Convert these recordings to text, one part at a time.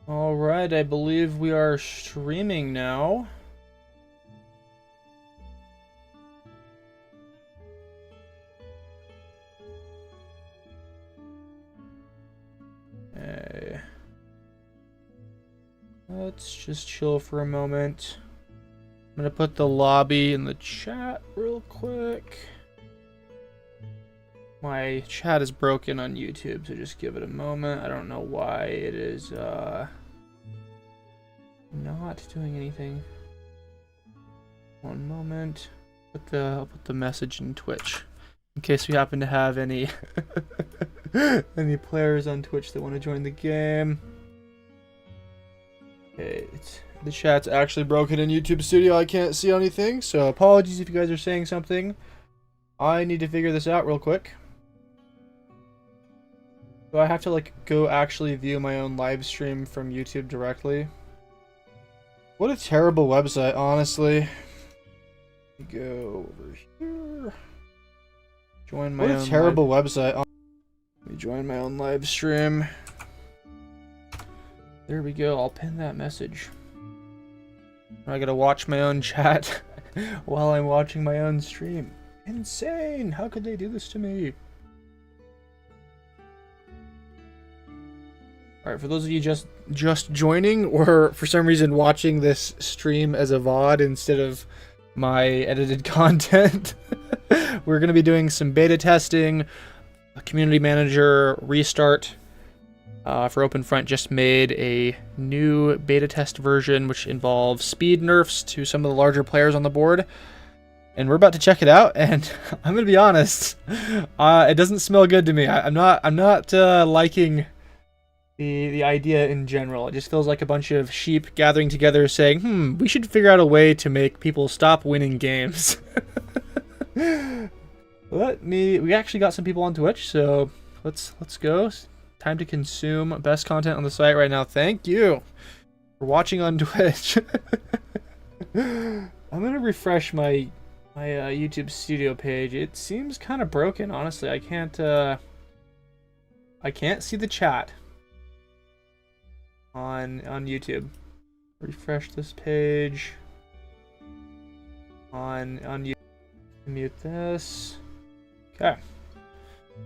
Alright, I believe we are streaming now. Okay. Let's just chill for a moment. I'm gonna put the lobby in the chat real quick. My chat is broken on YouTube, so just give it a moment. I don't know why it is not doing anything. One moment. I'll put the message in Twitch in case we happen to have any any players on Twitch that want to join the game. Okay, the chat's actually broken in YouTube Studio. I can't see anything, so apologies if you guys are saying something. I need to figure this out real quick. Do I have to like go actually view my own live stream from YouTube directly? What a terrible website, honestly. Go over here. Join my own. What a terrible website. Let me join my own live stream. There we go. I'll pin that message. I gotta watch my own chat while I'm watching my own stream. Insane! How could they do this to me? Alright, for those of you just joining, or for some reason watching this stream as a VOD instead of my edited content, we're going to be doing some beta testing. A community manager restart for OpenFront just made a new beta test version which involves speed nerfs to some of the larger players on the board. And we're about to check it out, and I'm going to be honest, it doesn't smell good to me. I'm not liking the idea in general. It just feels like a bunch of sheep gathering together saying, we should figure out a way to make people stop winning games. We actually got some people on Twitch, so let's go. Time to consume best content on the site right now. Thank you for watching on Twitch. I'm gonna refresh my YouTube Studio page. It seems kind of broken, honestly. I can't see the chat on YouTube. Refresh this page on YouTube. Mute this. Okay.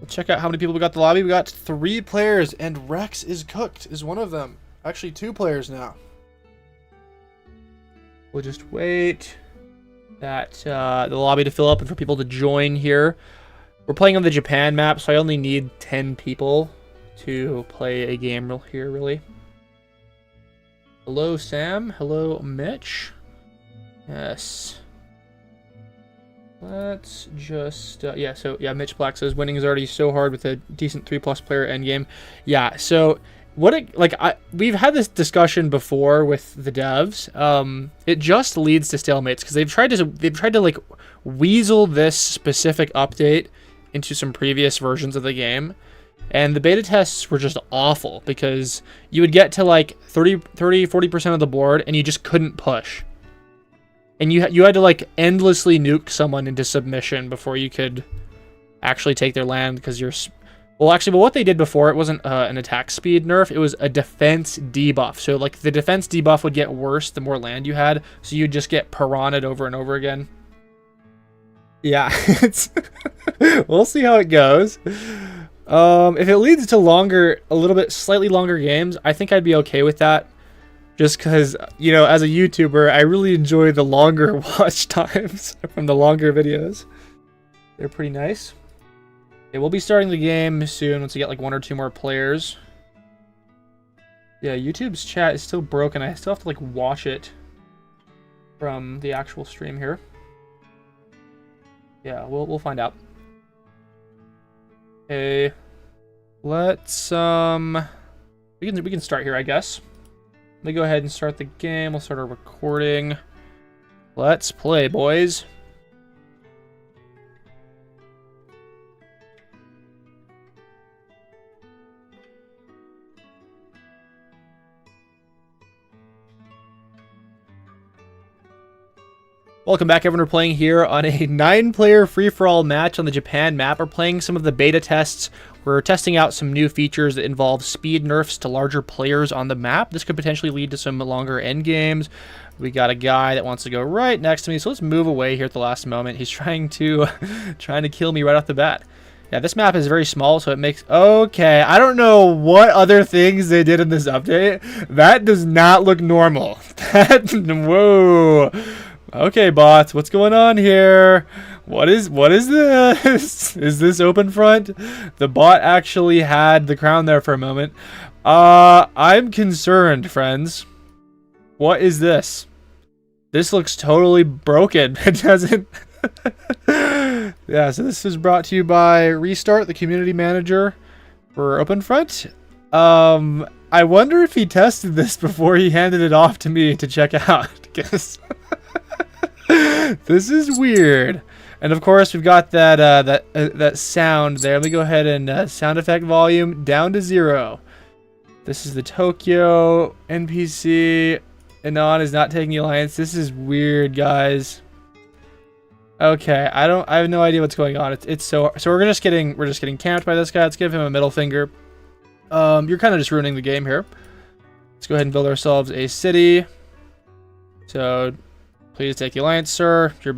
Let's check out how many people we got in the lobby. We got 3 players, and Rex is cooked, is one of them. Actually, 2 players now. We'll just wait that the lobby to fill up and for people to join here. We're playing on the Japan map, so I only need 10 people to play a game here, really. Hello, Sam. Hello, Mitch. Yes. Let's just, Mitch Black says winning is already so hard with a decent 3+ player endgame. Yeah, so we've had this discussion before with the devs. It just leads to stalemates because they've tried to like weasel this specific update into some previous versions of the game. And the beta tests were just awful because you would get to like 40% of the board and you just couldn't push. And you had to like endlessly nuke someone into submission before you could actually take their land because what they did before, it wasn't an attack speed nerf, it was a defense debuff. So like the defense debuff would get worse the more land you had, so you'd just get piranha'd over and over again. Yeah, we'll see how it goes. If it leads to slightly longer games, I think I'd be okay with that. Just because, as a YouTuber, I really enjoy the longer watch times from the longer videos. They're pretty nice. Okay, we'll be starting the game soon once we get like 1 or 2 more players. Yeah, YouTube's chat is still broken. I still have to like watch it from the actual stream here. Yeah, we'll find out. Okay, let's we can start here, I guess. Let me go ahead and start the game. We'll start our recording. Let's play, boys. Welcome back, everyone. We're playing here on a 9-player free-for-all match on the Japan map. We're playing some of the beta tests. We're testing out some new features that involve speed nerfs to larger players on the map. This could potentially lead to some longer end games. We got a guy that wants to go right next to me, so let's move away here at the last moment. He's trying to kill me right off the bat. Yeah, this map is very small, so it makes... Okay, I don't know what other things they did in this update. That does not look normal. Whoa. Okay, bots, what's going on here? What is this? Is this open front? The bot actually had the crown there for a moment. I'm concerned, friends. What is this? This looks totally broken. It doesn't... Yeah, so this is brought to you by Restart, the community manager for OpenFront. I wonder if he tested this before he handed it off to me to check out. Because this is weird. And of course, we've got that sound there. Let me go ahead and sound effect volume down to 0. This is the Tokyo NPC. Anon is not taking the alliance. This is weird, guys. Okay, I have no idea what's going on. It's so we're just getting camped by this guy. Let's give him a middle finger. You're kind of just ruining the game here. Let's go ahead and build ourselves a city. So please take the alliance, sir. You're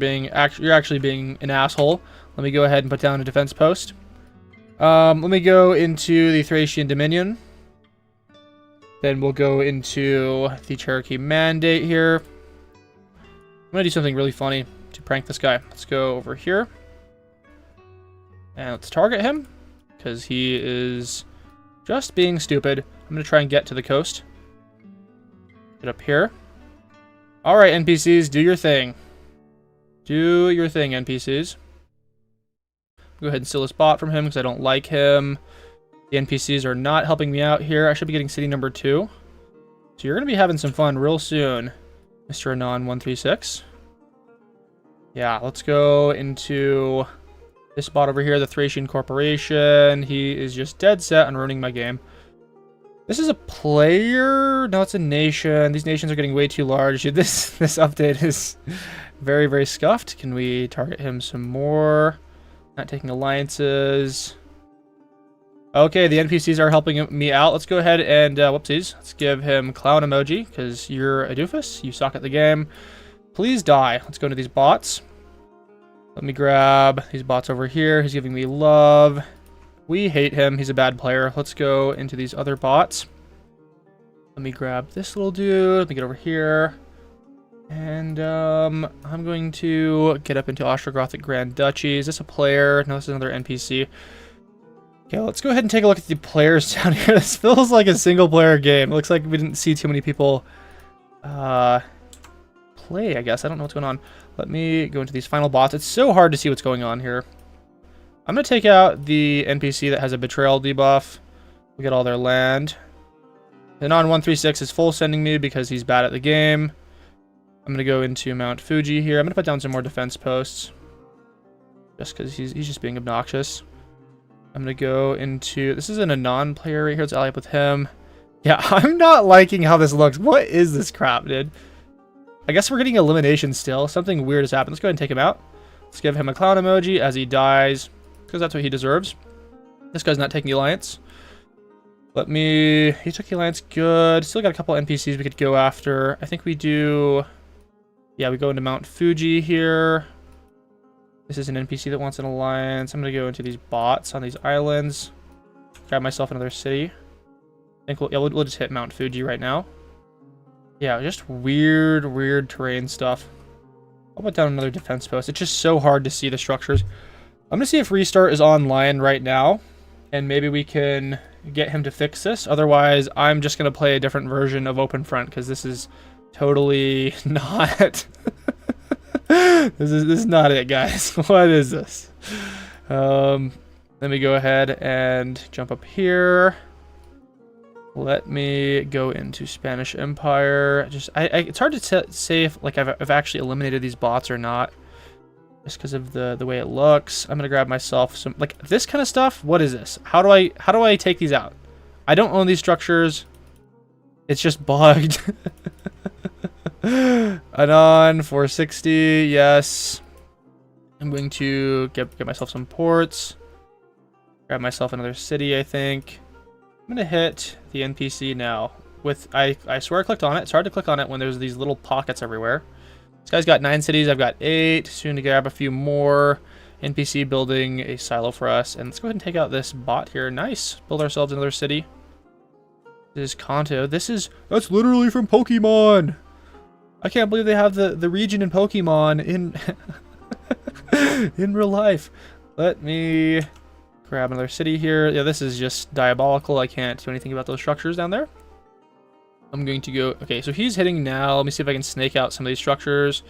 actually being an asshole. Let me go ahead and put down a defense post. Let me go into the Thracian Dominion. Then we'll go into the Cherokee Mandate here. I'm gonna do something really funny to prank this guy. Let's go over here. And let's target him, because he is just being stupid. I'm gonna try and get to the coast. Get up here. Alright, NPCs, do your thing. Do your thing, NPCs. Go ahead and steal this bot from him, because I don't like him. The NPCs are not helping me out here. I should be getting city number 2. So you're going to be having some fun real soon, Mr. Anon136. Yeah, let's go into this spot over here, the Thracian Corporation. He is just dead set on ruining my game. This is a player? No, it's a nation. These nations are getting way too large. Dude, this update is very, very scuffed. Can we target him some more? Not taking alliances. Okay, the NPCs are helping me out. Let's go ahead and, whoopsies. Let's give him clown emoji, because you're a doofus. You suck at the game. Please die. Let's go into these bots. Let me grab these bots over here. He's giving me love. We hate him. He's a bad player. Let's go into these other bots. Let me grab this little dude. Let me get over here. And, I'm going to get up into Ostrogothic Grand Duchy. Is this a player? No, this is another NPC. Okay, let's go ahead and take a look at the players down here. This feels like a single-player game. It looks like we didn't see too many people play, I guess. I don't know what's going on. Let me go into these final bots. It's so hard to see what's going on here. I'm going to take out the NPC that has a betrayal debuff. We get all their land. Anon136 is full sending me because he's bad at the game. I'm going to go into Mount Fuji here. I'm going to put down some more defense posts. Just because he's just being obnoxious. I'm going to go into... This is an Anon player right here. Let's ally up with him. Yeah, I'm not liking how this looks. What is this crap, dude? I guess we're getting elimination still. Something weird has happened. Let's go ahead and take him out. Let's give him a clown emoji as he dies, because that's what he deserves. This guy's not taking the alliance. He took the alliance. Good. Still got a couple NPCs we could go after. I think we do... Yeah, we go into Mount Fuji here. This is an NPC that wants an alliance. I'm going to go into these bots on these islands. Grab myself another city. I think we'll just hit Mount Fuji right now. Yeah, just weird terrain stuff. I'll put down another defense post. It's just so hard to see the structures. I'm going to see if Restart is online right now. And maybe we can get him to fix this. Otherwise, I'm just going to play a different version of OpenFront, because this is totally not... This is not it, guys. What is this? Let me go ahead and jump up here. Let me go into Spanish Empire. It's hard to say if I've actually eliminated these bots or not, just because of the way it looks. I'm gonna grab myself some this kind of stuff. What is this? How do I take these out? I don't own these structures. It's just bugged. Anon 460. Yes. I'm going to get myself some ports. Grab myself another city, I think. I'm gonna hit the NPC now. I swear I clicked on it. It's hard to click on it when there's these little pockets everywhere. This guy's got 9 cities. I've got 8. Soon to grab a few more. NPC building a silo for us. And let's go ahead and take out this bot here. Nice. Build ourselves another city. This is Kanto. That's literally from Pokemon. I can't believe they have the region in Pokemon in in real life. Let me grab another city here. Yeah, this is just diabolical. I can't do anything about those structures down there. I'm going to go... Okay, so he's hitting now. Let me see if I can snake out some of these structures.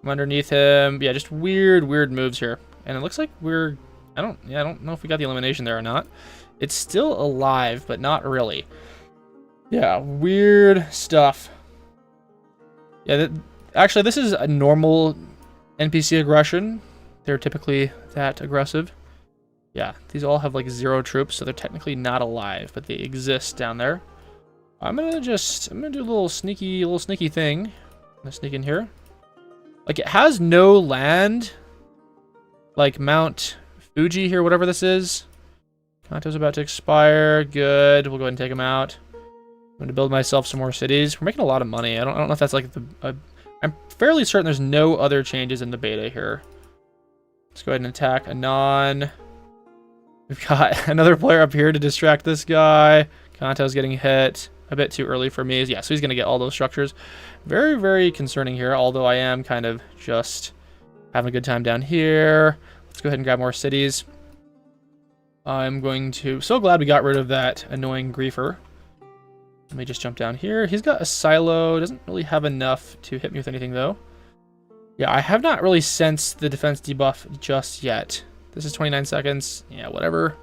I'm underneath him. Yeah, just weird moves here. And it looks like we're... I don't know if we got the elimination there or not. It's still alive, but not really. Yeah, weird stuff. Yeah, actually, this is a normal NPC aggression. They're typically that aggressive. Yeah, these all have like 0 troops, so they're technically not alive, but they exist down there. I'm gonna do a little sneaky thing. I'm gonna sneak in here. Like, it has no land. Like Mount Fuji here, whatever this is. Kanto's about to expire. Good. We'll go ahead and take him out. I'm gonna build myself some more cities. We're making a lot of money. I don't know if that's like I'm fairly certain there's no other changes in the beta here. Let's go ahead and attack Anon. We've got another player up here to distract this guy. Kanto's getting hit a bit too early for me. Yeah, so he's going to get all those structures. Very, very concerning here, although I am kind of just having a good time down here. Let's go ahead and grab more cities. I'm going to... So glad we got rid of that annoying griefer. Let me just jump down here. He's got a silo. Doesn't really have enough to hit me with anything, though. Yeah, I have not really sensed the defense debuff just yet. This is 29 seconds. Yeah, whatever.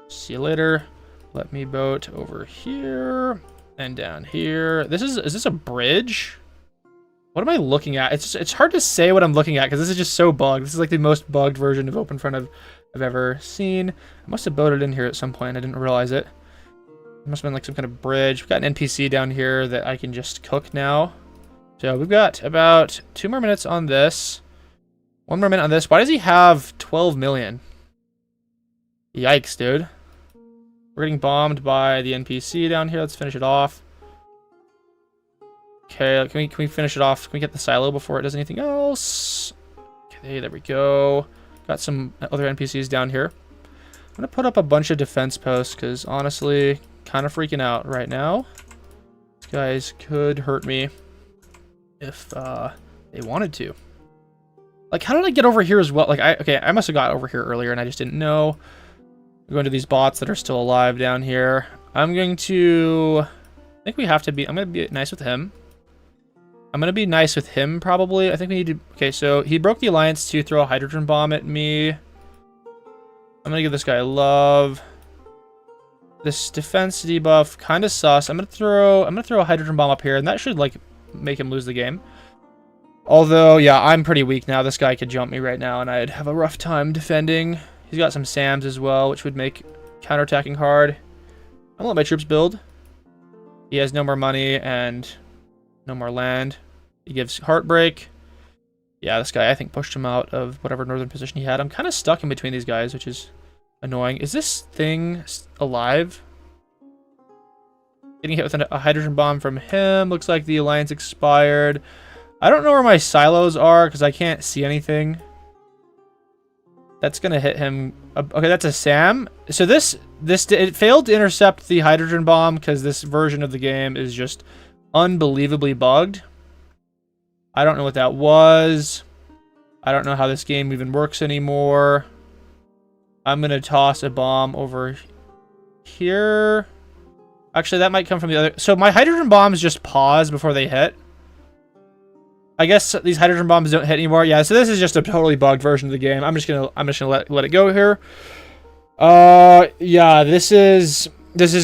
See you later. Let me boat over here and down here. Is this a bridge? What am I looking at? It's hard to say what I'm looking at because this is just so bugged. This is like the most bugged version of OpenFront I've ever seen. I must have boated in here at some point. I didn't realize it. It must have been like some kind of bridge. We've got an NPC down here that I can just cook now. So we've got about 2 more minutes on this. 1 more minute on this. Why does he have 12 million? Yikes, dude. We're getting bombed by the NPC down here. Let's finish it off. Okay, can we finish it off? Can we get the silo before it does anything else? Okay, there we go. Got some other NPCs down here. I'm going to put up a bunch of defense posts because, honestly, kind of freaking out right now. These guys could hurt me if they wanted to. Like, how did I get over here as well? Like, I must have got over here earlier and I just didn't know. We're going to these bots that are still alive down here. I'm going to... I think we have to be... I'm going to be nice with him. I'm going to be nice with him, probably. I think we need to... Okay, so he broke the alliance to throw a hydrogen bomb at me. I'm going to give this guy love. This defense debuff, kind of sus. I'm going to throw a hydrogen bomb up here, and that should, like, make him lose the game. Although, yeah, I'm pretty weak now. This guy could jump me right now, and I'd have a rough time defending. He's got some SAMs as well, which would make counterattacking hard. I'm gonna let my troops build. He has no more money and no more land. He gives Heartbreak. Yeah, this guy, I think, pushed him out of whatever northern position he had. I'm kind of stuck in between these guys, which is annoying. Is this thing alive? Getting hit with a hydrogen bomb from him. Looks like the alliance expired. I don't know where my silos are because I can't see anything. That's gonna hit him. Okay, that's a SAM. So it failed to intercept the hydrogen bomb because this version of the game is just unbelievably bugged. I don't know what that was. I don't know how this game even works anymore. I'm gonna toss a bomb over here. Actually, that might come from the other. So my hydrogen bombs just pause before they hit. I guess these hydrogen bombs don't hit anymore. Yeah, so this is just a totally bugged version of the game. I'm just gonna let it go here. Yeah, this is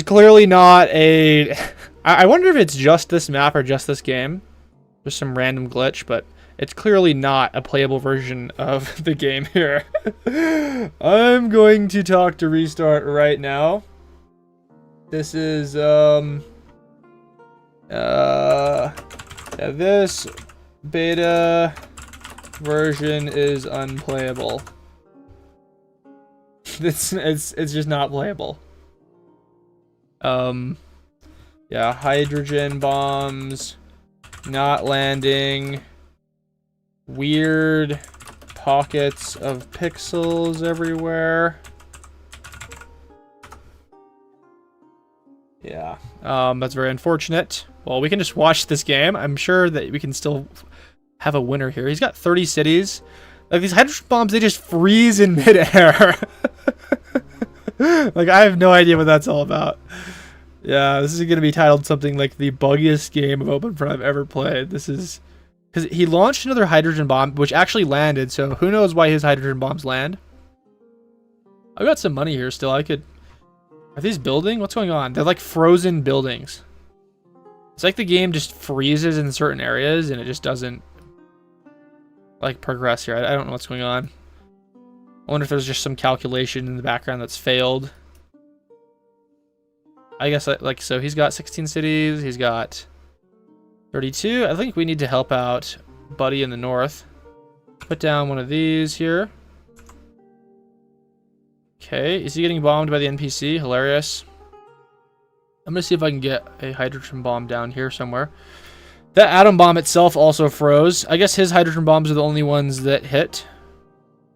clearly not a... I wonder if it's just this map or just this game. Just some random glitch, but it's clearly not a playable version of the game here. I'm going to talk to restart right now. This is Yeah, this beta version is unplayable. It's just not playable. Yeah, hydrogen bombs, not landing, weird pockets of pixels everywhere. Yeah, that's very unfortunate. Well, we can just watch this game. I'm sure that we can still have a winner here. He's got 30 cities. Like, these hydrogen bombs, they just freeze in midair. Like, I have no idea what that's all about. Yeah, this is going to be titled something like the buggiest game of OpenFront I've ever played. This is... Because he launched another hydrogen bomb, which actually landed, so who knows why his hydrogen bombs land. I've got some money here still. I could... Are these building? What's going on? They're like frozen buildings. It's like the game just freezes in certain areas and it just doesn't like progress here. I don't know what's going on. I wonder if there's just some calculation in the background that's failed. I guess like so he's got 16 cities, he's got 32. I think we need to help out Buddy in the north. Put down one of these here. Okay, is he getting bombed by the NPC? Hilarious. I'm gonna see if I can get a hydrogen bomb down here somewhere. That atom bomb itself also froze. I guess his hydrogen bombs are the only ones that hit.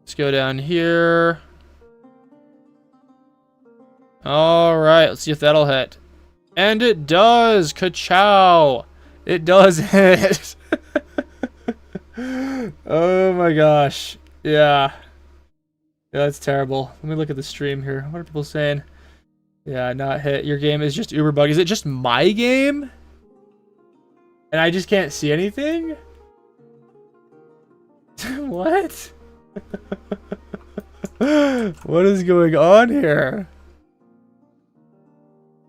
Let's go down here. Alright, let's see if that'll hit. And it does! Ka-chow! It does hit! Oh my gosh. Yeah. Yeah, that's terrible. Let me look at the stream here. What are people saying? Yeah, not hit. Your game is just uber bug. Is it just my game? And I just can't see anything? What? What is going on here?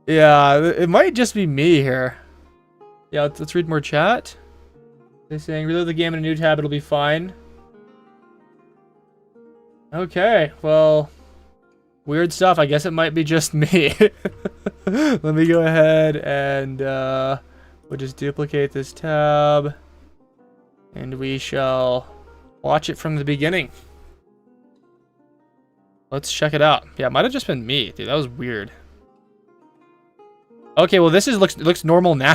Yeah, it might just be me here. Yeah, let's read more chat. They're saying, reload the game in a new tab, it'll be fine. Okay, well, weird stuff. I guess it might be just me. Let me go ahead and we'll just duplicate this tab. And we shall watch it from the beginning. Let's check it out. Yeah, it might have just been me. Dude, that was weird. Okay, well, this looks normal now.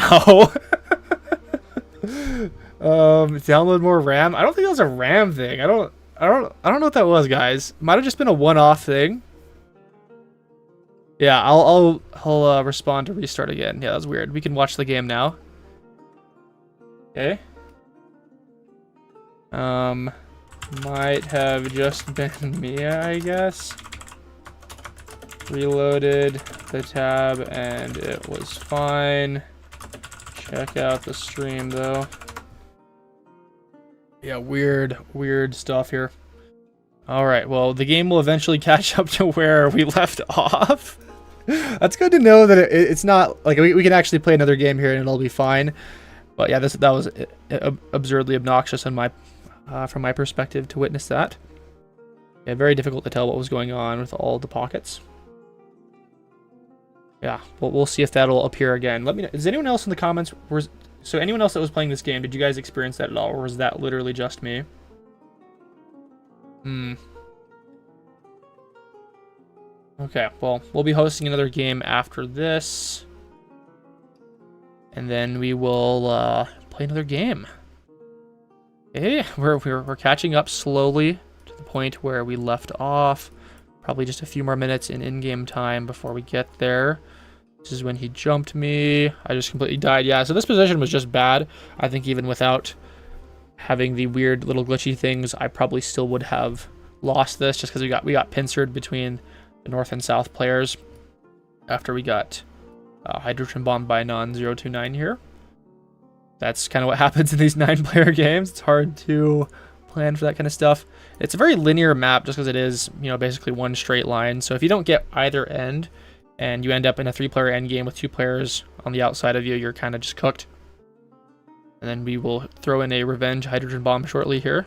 Download more RAM. I don't think that was a RAM thing. I don't know what that was, guys. Might have just been a one-off thing. Yeah, I'll respond to restart again. Yeah, that was weird. We can watch the game now. Okay. Might have just been me, I guess. Reloaded the tab and it was fine. Check out the stream though. Yeah, weird stuff here. Alright, well, the game will eventually catch up to where we left off. That's good to know that it's not, like, we can actually play another game here and it'll be fine. But yeah, that was absurdly obnoxious on my, from my perspective to witness that. Yeah, very difficult to tell what was going on with all the pockets. Yeah, well, we'll see if that'll appear again. Let me know. Is anyone else in the comments... So anyone else that was playing this game, did you guys experience that at all, or was that literally just me? Okay, well, we'll be hosting another game after this. And then we will play another game. Okay, we're catching up slowly to the point where we left off. Probably just a few more minutes in-game time before we get there. This is when he jumped me. I just completely died. Yeah, so this position was just bad. I think even without having the weird little glitchy things, I probably still would have lost this just because we got pincered between the north and south players after we got hydrogen bombed by non-029 here. That's kind of what happens in these 9-player games. It's hard to plan for that kind of stuff. It's a very linear map just because it is, you know, basically one straight line. So if you don't get either end and you end up in a 3-player end game with 2 players on the outside of you, you're kind of just cooked. And then we will throw in a revenge hydrogen bomb shortly here.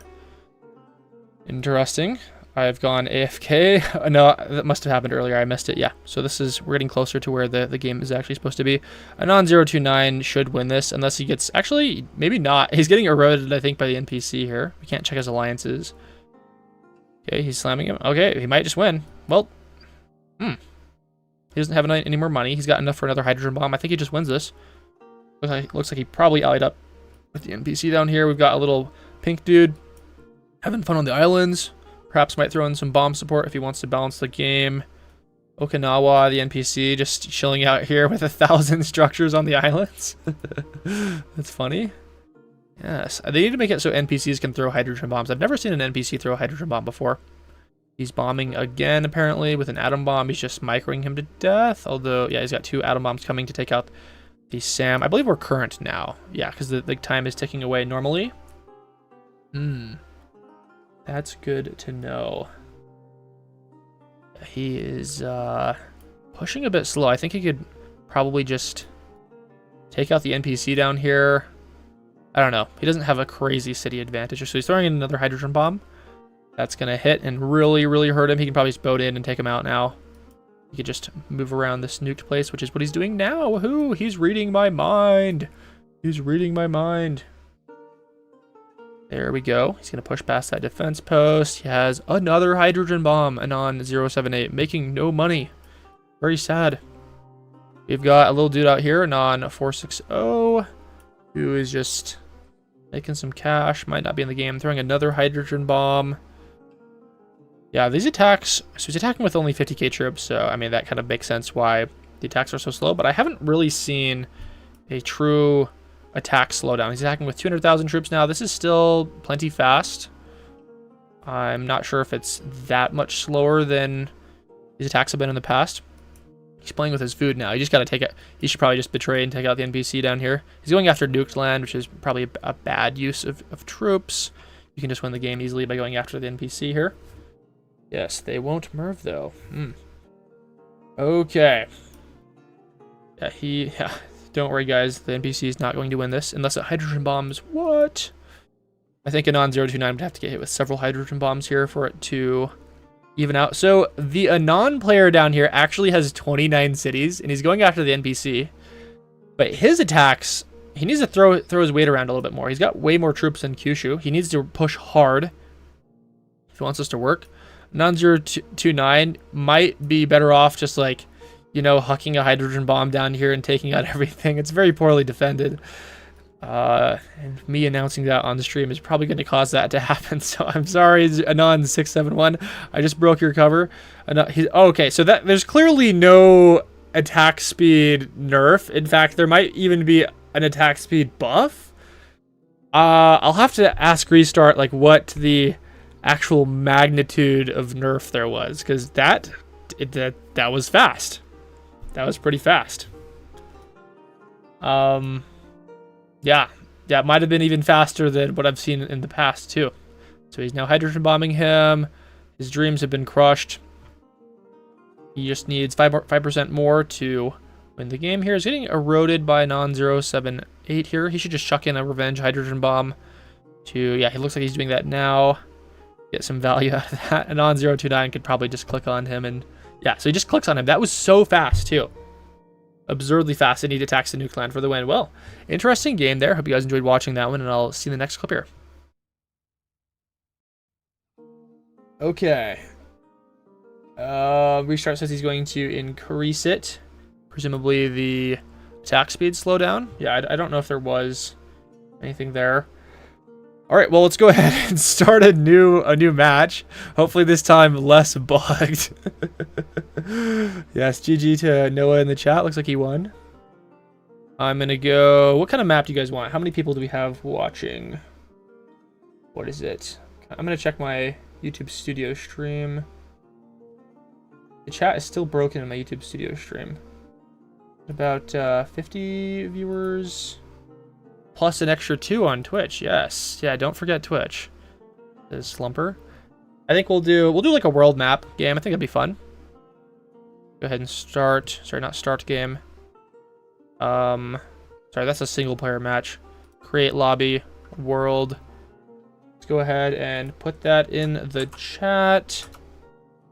Interesting. I've gone AFK. No, that must have happened earlier. I missed it. Yeah. So we're getting closer to where the game is actually supposed to be. Anon 029 should win this unless he gets, actually, maybe not. He's getting eroded, I think, by the NPC here. We can't check his alliances. Okay, he's slamming him. Okay, he might just win. Well, he doesn't have any more money. He's got enough for another hydrogen bomb. I think he just wins this. Looks like he probably allied up with the NPC down here. We've got a little pink dude having fun on the islands. Perhaps might throw in some bomb support if he wants to balance the game. Okinawa, the NPC, just chilling out here with 1,000 structures on the islands. That's funny. Yes, they need to make it so NPCs can throw hydrogen bombs. I've never seen an NPC throw a hydrogen bomb before. He's bombing again, apparently, with an atom bomb. He's just microing him to death. Although, yeah, he's got 2 atom bombs coming to take out the SAM. I believe we're current now. Yeah, because the time is ticking away normally. That's good to know. He is pushing a bit slow. I think he could probably just take out the NPC down here. I don't know. He doesn't have a crazy city advantage. So he's throwing in another hydrogen bomb. That's going to hit and really, really hurt him. He can probably just boat in and take him out now. He could just move around this nuked place, which is what he's doing now. Woohoo! He's reading my mind. He's reading my mind. There we go. He's going to push past that defense post. He has another hydrogen bomb, Anon 078, making no money. Very sad. We've got a little dude out here, Anon 460, who is just making some cash. Might not be in the game. Throwing another hydrogen bomb. Yeah, these attacks, so he's attacking with only 50k troops, so I mean that kind of makes sense why the attacks are so slow, but I haven't really seen a true attack slowdown. He's attacking with 200,000 troops now. This is still plenty fast. I'm not sure if it's that much slower than his attacks have been in the past. He's playing with his food now. You just got to take it. He should probably just betray and take out the NPC down here. He's going after nuked land, which is probably a bad use of troops. You can just win the game easily by going after the NPC here. Yes, they won't merv though. Okay. Yeah, don't worry, guys. The NPC is not going to win this unless it hydrogen bombs. What? I think Anon 029 would have to get hit with several hydrogen bombs here for it to even out. So the Anon player down here actually has 29 cities, and he's going after the NPC. But his attacks, he needs to throw his weight around a little bit more. He's got way more troops than Kyushu. He needs to push hard if he wants this to work. Anon 029 might be better off just like, you know, hucking a hydrogen bomb down here and taking out everything. It's very poorly defended. And me announcing that on the stream is probably going to cause that to happen. So I'm sorry, Anon 671. I just broke your cover. Okay, so there's clearly no attack speed nerf. In fact, there might even be an attack speed buff. I'll have to ask Restart like what the actual magnitude of nerf there was, because that was fast. That was pretty fast. Yeah, it might have been even faster than what I've seen in the past too. So he's now hydrogen bombing him. His dreams have been crushed. He just needs 5% more to win the game here. He's getting eroded by Anon 078 here. He should just chuck in a revenge hydrogen bomb to, yeah, he looks like he's doing that now. Get some value out of that. Anon 029 could probably just click on him and, yeah, so he just clicks on him. That was so fast too. Absurdly fast, and he attacks the nuke land for the win. Well, interesting game there. Hope you guys enjoyed watching that one, and I'll see you in the next clip here. Okay. Restart says he's going to increase it. Presumably the attack speed slowdown. Yeah, I don't know if there was anything there. All right, well, let's go ahead and start a new match. Hopefully this time less bugged. Yes, GG to Noah in the chat. Looks like he won. I'm going to go... What kind of map do you guys want? How many people do we have watching? What is it? I'm going to check my YouTube studio stream. The chat is still broken in my YouTube studio stream. About 50 viewers... plus an extra 2 on Twitch. Yes. Yeah, don't forget Twitch. This Slumper. I think we'll do like a world map game. I think that'd be fun. Go ahead and start. Sorry, not start game. Sorry, that's a single player match. Create lobby, world. Let's go ahead and put that in the chat.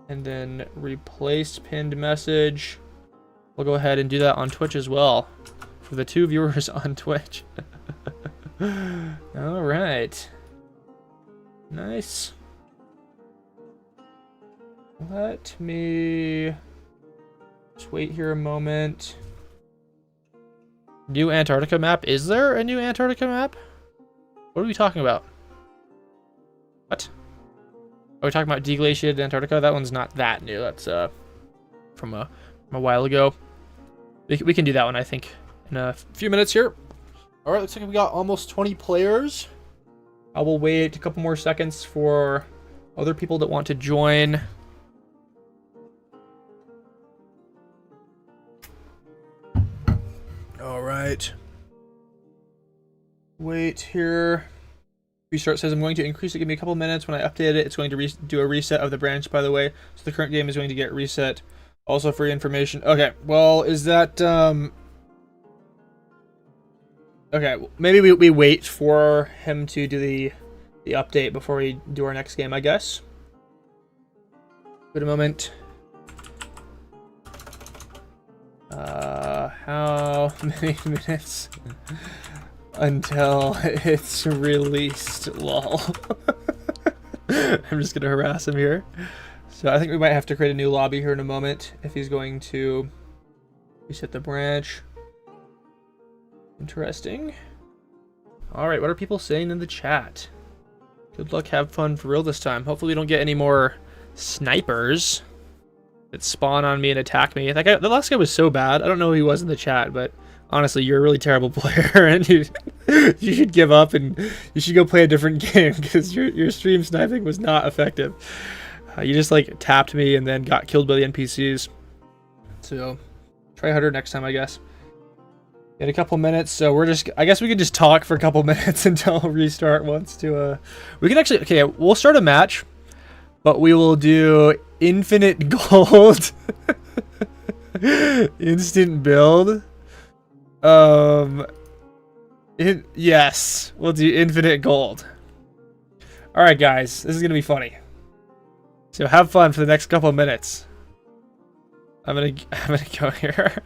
And then replace pinned message. We'll go ahead and do that on Twitch as well. For the 2 viewers on Twitch. All right. Nice. Let me just wait here a moment. New Antarctica map? Is there a new Antarctica map? What are we talking about? What? Are we talking about deglaciated Antarctica? That one's not that new. That's from a while ago. We can do that one, I think, in a few minutes here. All right, looks like we got almost 20 players. I will wait a couple more seconds for other people that want to join. All right. Wait here. Restart says I'm going to increase it. Give me a couple minutes. When I update it, it's going to do a reset of the branch, by the way. So the current game is going to get reset. Also free information. Okay, well, is that... Okay, maybe we wait for him to do the update before we do our next game, I guess. Wait a moment. How many minutes until it's released? Lol. I'm just gonna harass him here. So I think we might have to create a new lobby here in a moment if he's going to reset the branch. Interesting. Alright, what are people saying in the chat? Good luck, have fun for real this time. Hopefully we don't get any more snipers that spawn on me and attack me. That guy, the last guy was so bad. I don't know who he was in the chat, but honestly, you're a really terrible player, and you should give up and you should go play a different game because your stream sniping was not effective. You just like tapped me and then got killed by the NPCs. So try harder next time, I guess. In a couple minutes, so I guess we can just talk for a couple minutes until restart wants to. We can actually, okay, we'll start a match, but we will do infinite gold, instant build. Yes, we'll do infinite gold. All right, guys, this is gonna be funny. So have fun for the next couple of minutes. I'm gonna go here.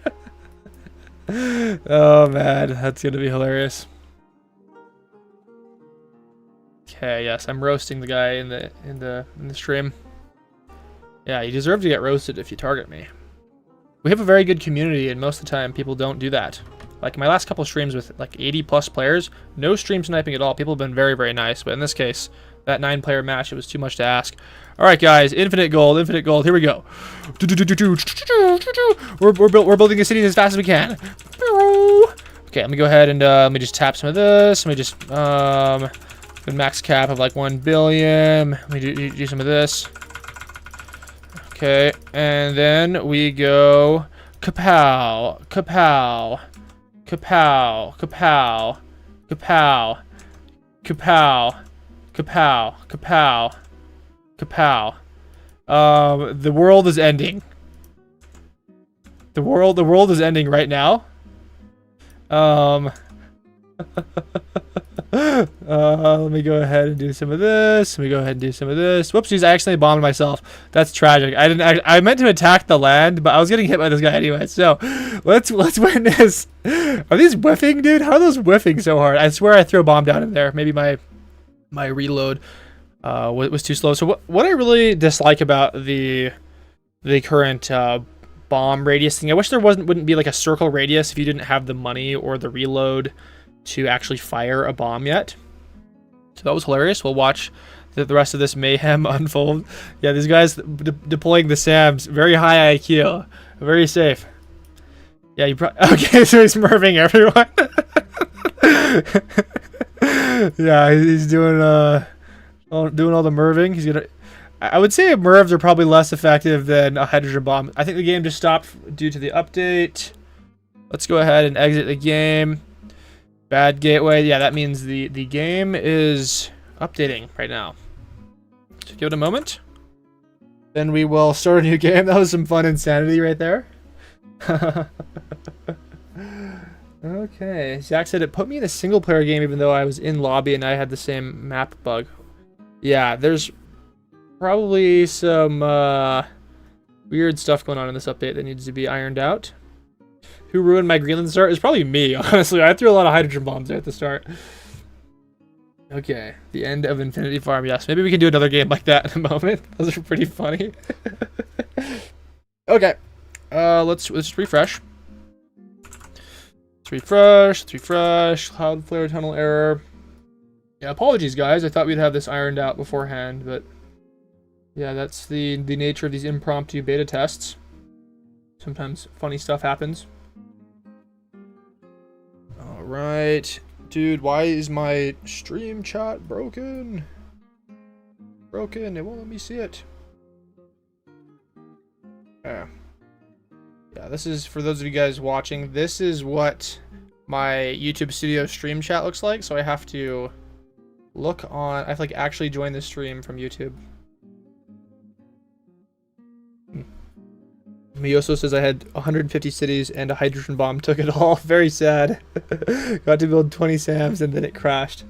Oh man, that's gonna be hilarious. Okay, yes, I'm roasting the guy in the stream. Yeah, you deserve to get roasted if you target me. We have a very good community, and most of the time people don't do that. Like my last couple streams with like 80+ players, no stream sniping at all. People have been very, very nice, but in this case, that 9-player match, it was too much to ask. All right, guys, infinite gold, infinite gold. Here we go. We're building a city as fast as we can. Okay, let me go ahead and let me just tap some of this. Let me just max cap of like 1 billion. Let me do some of this. Okay, and then we go kapow, kapow, kapow, kapow, kapow, kapow, kapow, kapow, kapow. The world is ending. The world is ending right now. Let me go ahead and do some of this. Let me go ahead and do some of this. Whoopsies, I accidentally bombed myself. That's tragic. I meant to attack the land, but I was getting hit by this guy anyway. So let's witness. Are these whiffing, dude? How are those whiffing so hard? I swear I threw a bomb down in there. Maybe my reload was too slow. So what I really dislike about the current bomb radius thing, I wish there wouldn't be like a circle radius if you didn't have the money or the reload to actually fire a bomb yet. So that was hilarious. We'll watch the rest of this mayhem unfold. Yeah, these guys deploying the SAMs, very high IQ, very safe. Yeah, okay, so he's merving everyone. Yeah, he's doing all the merving. He's gonna. I would say mervs are probably less effective than a hydrogen bomb. I think the game just stopped due to the update. Let's go ahead and exit the game. Bad gateway. Yeah, that means the game is updating right now. So give it a moment. Then we will start a new game. That was some fun insanity right there. Okay. Zach said it put me in a single player game even though I was in lobby and I had the same map bug. Yeah, there's probably some weird stuff going on in this update that needs to be ironed out. Who ruined my Greenland start? It's probably me, honestly. I threw a lot of hydrogen bombs there at the start. Okay, the end of Infinity Farm. Yes, maybe we can do another game like that in a moment. Those are pretty funny. Okay, let's refresh. Let's refresh. Let's refresh. Cloud flare tunnel error. Yeah, apologies, guys. I thought we'd have this ironed out beforehand, but yeah, that's the nature of these impromptu beta tests. Sometimes funny stuff happens. All right. Dude, why is my stream chat broken? Broken. It won't let me see it. Yeah. Yeah, this is, for those of you guys watching, this is what my YouTube Studio stream chat looks like. So I have to look on, I have to like actually join the stream from YouTube. Miyoso says I had 150 cities and a hydrogen bomb took it all. Very sad. Got to build 20 SAMs and then it crashed.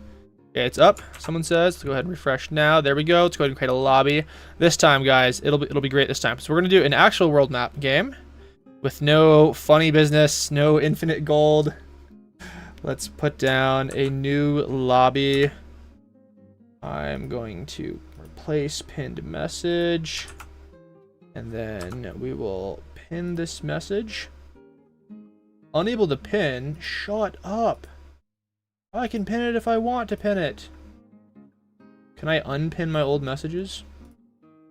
Okay, it's up. Someone says. Let's go ahead and refresh now. There we go. Let's go ahead and create a lobby. This time, guys, it'll be great this time. So we're gonna do an actual world map game with no funny business, no infinite gold. Let's put down a new lobby. I'm going to replace pinned message. And then we will pin this message. Unable to pin? Shut up. I can pin it if I want to pin it. Can I unpin my old messages?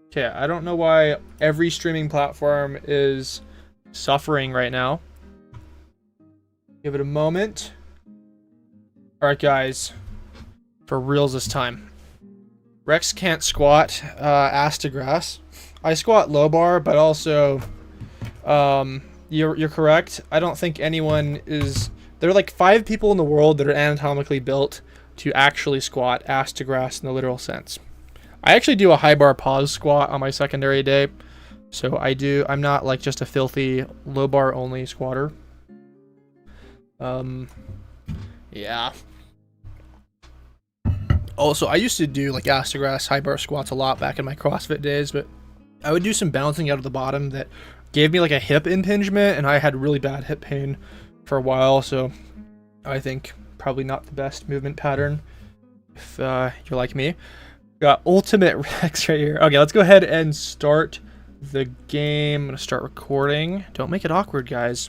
Okay, I don't know why every streaming platform is suffering right now. Give it a moment. Alright, guys. For reals this time. Rex can't squat ass to grass. I squat low bar, but also, you're correct. I don't think anyone is. There are like 5 people in the world that are anatomically built to actually squat ass to grass in the literal sense. I actually do a high bar pause squat on my secondary day, so I'm not like just a filthy low bar only squatter. Yeah. Also, I used to do like ass to grass high bar squats a lot back in my CrossFit days, but I would do some bouncing out of the bottom that gave me like a hip impingement, and I had really bad hip pain for a while, so I think probably not the best movement pattern if you're like me. Got Ultimate Rex right here. Okay, let's go ahead and start the game. I'm going to start recording. Don't make it awkward, guys.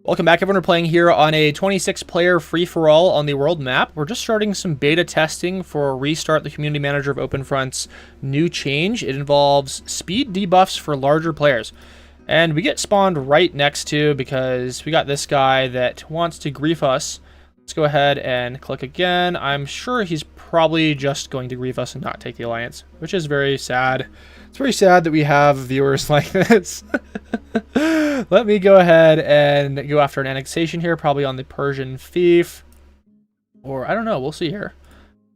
Welcome back, everyone. We're playing here on a 26-player free-for-all on the world map. We're just starting some beta testing for Restart the Community Manager of OpenFront's new change. It involves speed debuffs for larger players. And we get spawned right next to, because we got this guy that wants to grief us. Let's go ahead and click again. I'm sure he's probably just going to grief us and not take the alliance, which is very sad. It's very sad that we have viewers like this. Let me go ahead and go after an annexation here, probably on the Persian fief. Or, I don't know, we'll see here.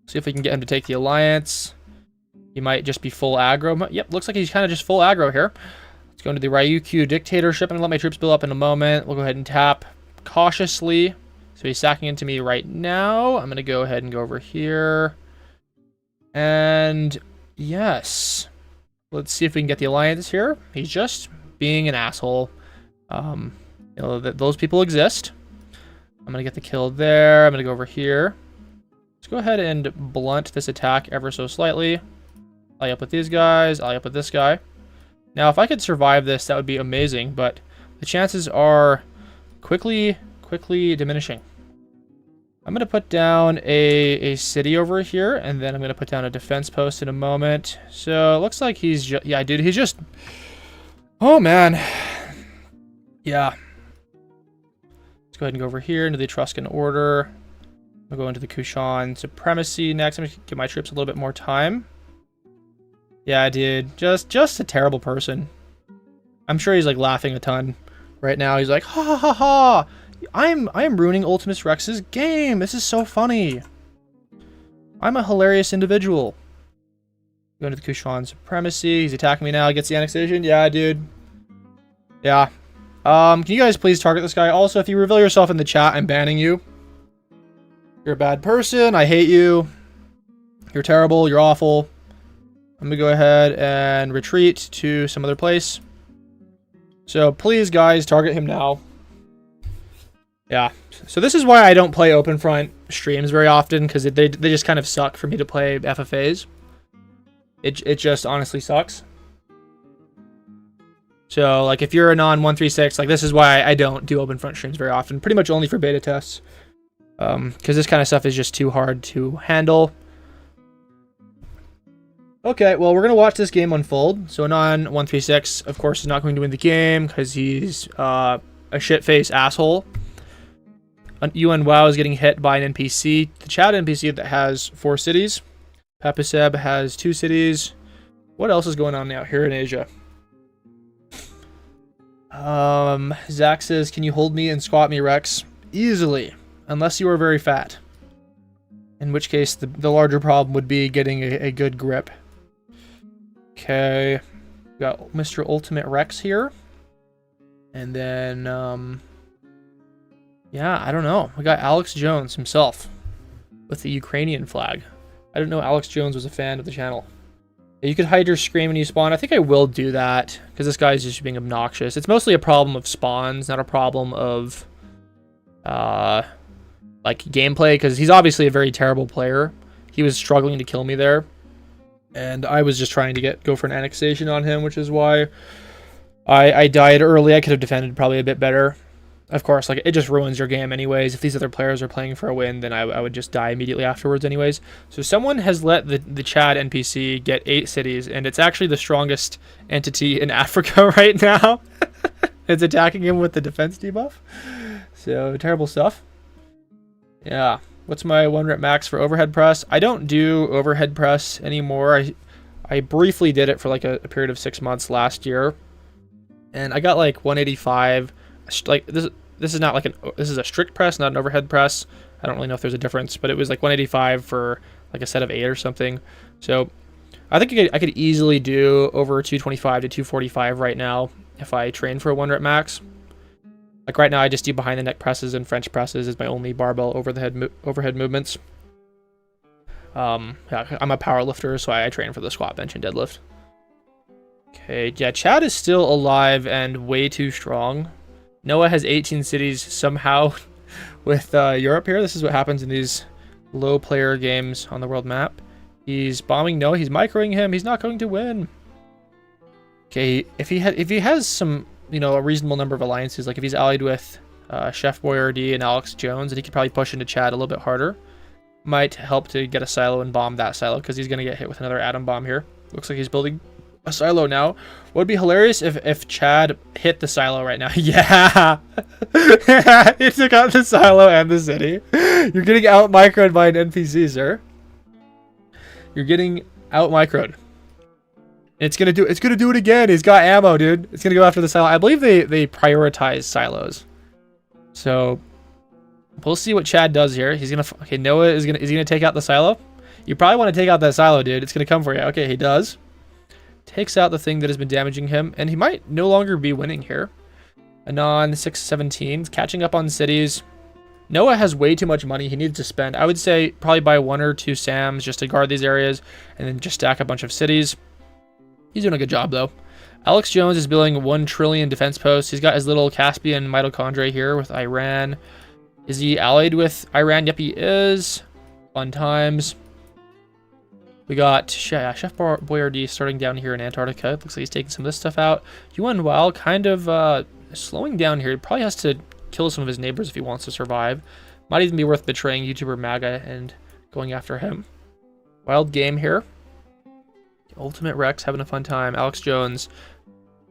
See if we can get him to take the alliance. He might just be full aggro. Yep, looks like he's kind of just full aggro here. Let's go into the Ryukyu dictatorship. I'm going to let my troops build up in a moment. We'll go ahead and tap cautiously. So he's sacking into me right now. I'm going to go ahead and go over here. And yes. Let's see if we can get the alliance here. He's just being an asshole. You know, those people exist. I'm going to get the kill there. I'm going to go over here. Let's go ahead and blunt this attack ever so slightly. Ally up with these guys. Ally up with this guy. Now, if I could survive this, that would be amazing. But the chances are quickly diminishing. I'm going to put down a city over here, and then I'm going to put down a defense post in a moment. So, it looks like he's just... Yeah, dude, he's just... Oh, man. Yeah. Let's go ahead and go over here into the Etruscan Order. I'll go into the Kushan Supremacy next. I'm going to give my troops a little bit more time. Yeah, dude. Just a terrible person. I'm sure he's, like, laughing a ton right now. He's like, ha ha ha ha! I am ruining Ultimus Rex's game. This is so funny. I'm a hilarious individual. Going to the Kushan Supremacy. He's attacking me now. Gets the annexation. Yeah, dude. Yeah. Can you guys please target this guy? Also, if you reveal yourself in the chat, I'm banning you. You're a bad person. I hate you. You're terrible. You're awful. I'm going to go ahead and retreat to some other place. So please, guys, target him now. Yeah. So this is why I don't play open front streams very often, because they just kind of suck for me to play FFAs. It just honestly sucks. So, like, if you're a non-136, like, this is why I don't do open front streams very often. Pretty much only for beta tests. Because this kind of stuff is just too hard to handle. Okay, well, we're going to watch this game unfold. So, non-136, of course, is not going to win the game because he's a shit-faced asshole. UN WoW is getting hit by an NPC. The Chad NPC that has 4 cities. Papaseb has 2 cities. What else is going on now here in Asia? Zach says, can you hold me and squat me, Rex? Easily, unless you are very fat. In which case, the larger problem would be getting a good grip. Okay, we got Mr. Ultimate Rex here. And then, yeah, I don't know. We got Alex Jones himself with the Ukrainian flag. I didn't know Alex Jones was a fan of the channel. You could hide your screen when you spawn. I think I will do that because this guy's just being obnoxious. It's mostly a problem of spawns, not a problem of like gameplay, because he's obviously a very terrible player. He was struggling to kill me there, and I was just trying to go for an annexation on him, which is why I died early. I could have defended probably a bit better. Of course, like, it just ruins your game anyways. If these other players are playing for a win, then I would just die immediately afterwards anyways. So someone has let the Chad NPC get 8 cities, and it's actually the strongest entity in Africa right now. It's attacking him with the defense debuff. So, terrible stuff. Yeah. What's my 1 rep max for overhead press? I don't do overhead press anymore. I briefly did it for like a period of 6 months last year. And I got like 185. Like, this is not like this is a strict press, not an overhead press. I don't really know if there's a difference, but it was like 185 for like a set of 8 or something. So I think I could easily do over 225 to 245 right now if I train for a 1 rep max. Like right now, I just do behind the neck presses and French presses as my only barbell overhead movements. Yeah, I'm a power lifter, so I train for the squat, bench, and deadlift. Okay, yeah, Chad is still alive and way too strong. Noah has 18 cities somehow with Europe here. This is what happens in these low player games on the world map. He's bombing Noah. He's microing him. He's not going to win. Okay, if he has some, you know, a reasonable number of alliances, like if he's allied with Chef Boyardee and Alex Jones, and he could probably push into Chad a little bit harder, might help to get a silo and bomb that silo, because he's going to get hit with another atom bomb here. Looks like he's building a silo now. Would be hilarious if Chad hit the silo right now. Yeah. He took out the silo and the city. You're getting out microed by an NPC, sir. You're getting out microed. It's gonna do it again. He's got ammo, dude. It's gonna go after the silo. I believe they prioritize silos. So we'll see what Chad does here. He's gonna Noah is he gonna take out the silo? You probably want to take out that silo, dude. It's gonna come for you. Okay, he does. Takes out the thing that has been damaging him, and he might no longer be winning here. Anon 617, catching up on cities. Noah has way too much money he needs to spend. I would say probably buy 1 or 2 SAMs just to guard these areas, and then just stack a bunch of cities. He's doing a good job, though. Alex Jones is building 1 trillion defense posts. He's got his little Caspian mitochondria here with Iran. Is he allied with Iran? Yep, he is. Fun times. We got Chef Boyardee starting down here in Antarctica. Looks like he's taking some of this stuff out. UN WoW kind of slowing down here. He probably has to kill some of his neighbors if he wants to survive. Might even be worth betraying YouTuber MAGA and going after him. Wild game here. Ultimate Rex having a fun time. Alex Jones.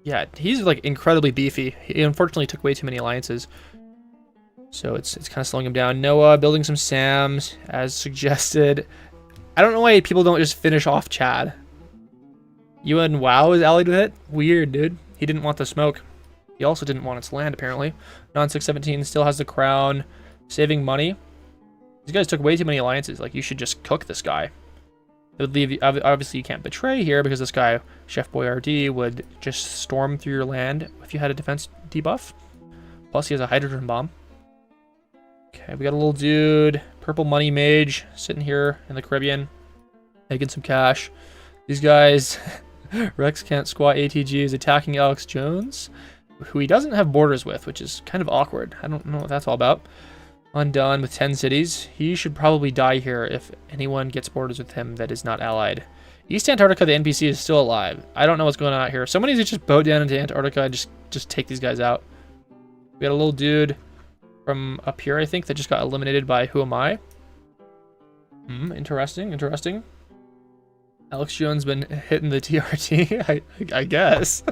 Yeah, he's like incredibly beefy. He unfortunately took way too many alliances. So it's kind of slowing him down. Noah building some SAMs as suggested. I don't know why people don't just finish off Chad. UN WoW is allied with it? Weird, dude. He didn't want the smoke. He also didn't want its land, apparently. Non-617 still has the crown. Saving money. These guys took way too many alliances. Like, you should just cook this guy. It would leave you, obviously, you can't betray here because this guy, Chef Boyardee, would just storm through your land if you had a defense debuff. Plus, he has a hydrogen bomb. Okay, we got a little dude, purple money mage, sitting here in the Caribbean, making some cash. These guys, Rex can't squat ATG, is attacking Alex Jones, who he doesn't have borders with, which is kind of awkward. I don't know what that's all about. Undone with 10 cities. He should probably die here if anyone gets borders with him that is not allied. East Antarctica, the NPC is still alive. I don't know what's going on out here. Someone needs to just boat down into Antarctica and just take these guys out. We got a little dude from up here, I think, that just got eliminated by Who Am I? Interesting, interesting. Alex Jones been hitting the TRT, I guess.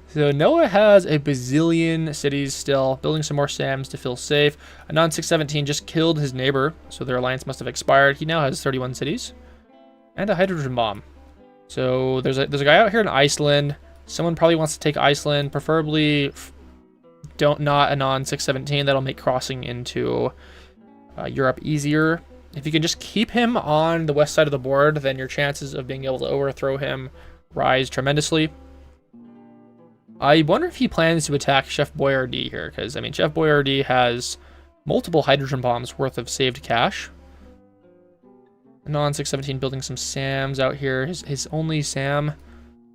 So Noah has a bazillion cities still, building some more SAMs to feel safe. Anon 617 just killed his neighbor, so their alliance must have expired. He now has 31 cities. And a hydrogen bomb. So there's a guy out here in Iceland. Someone probably wants to take Iceland, preferably not Anon 617. That'll make crossing into Europe easier. If you can just keep him on the west side of the board, then your chances of being able to overthrow him rise tremendously. I wonder if he plans to attack Chef Boyardee here, because, I mean, Chef Boyardee has multiple hydrogen bombs worth of saved cash. Anon 617 building some SAMs out here. His only SAM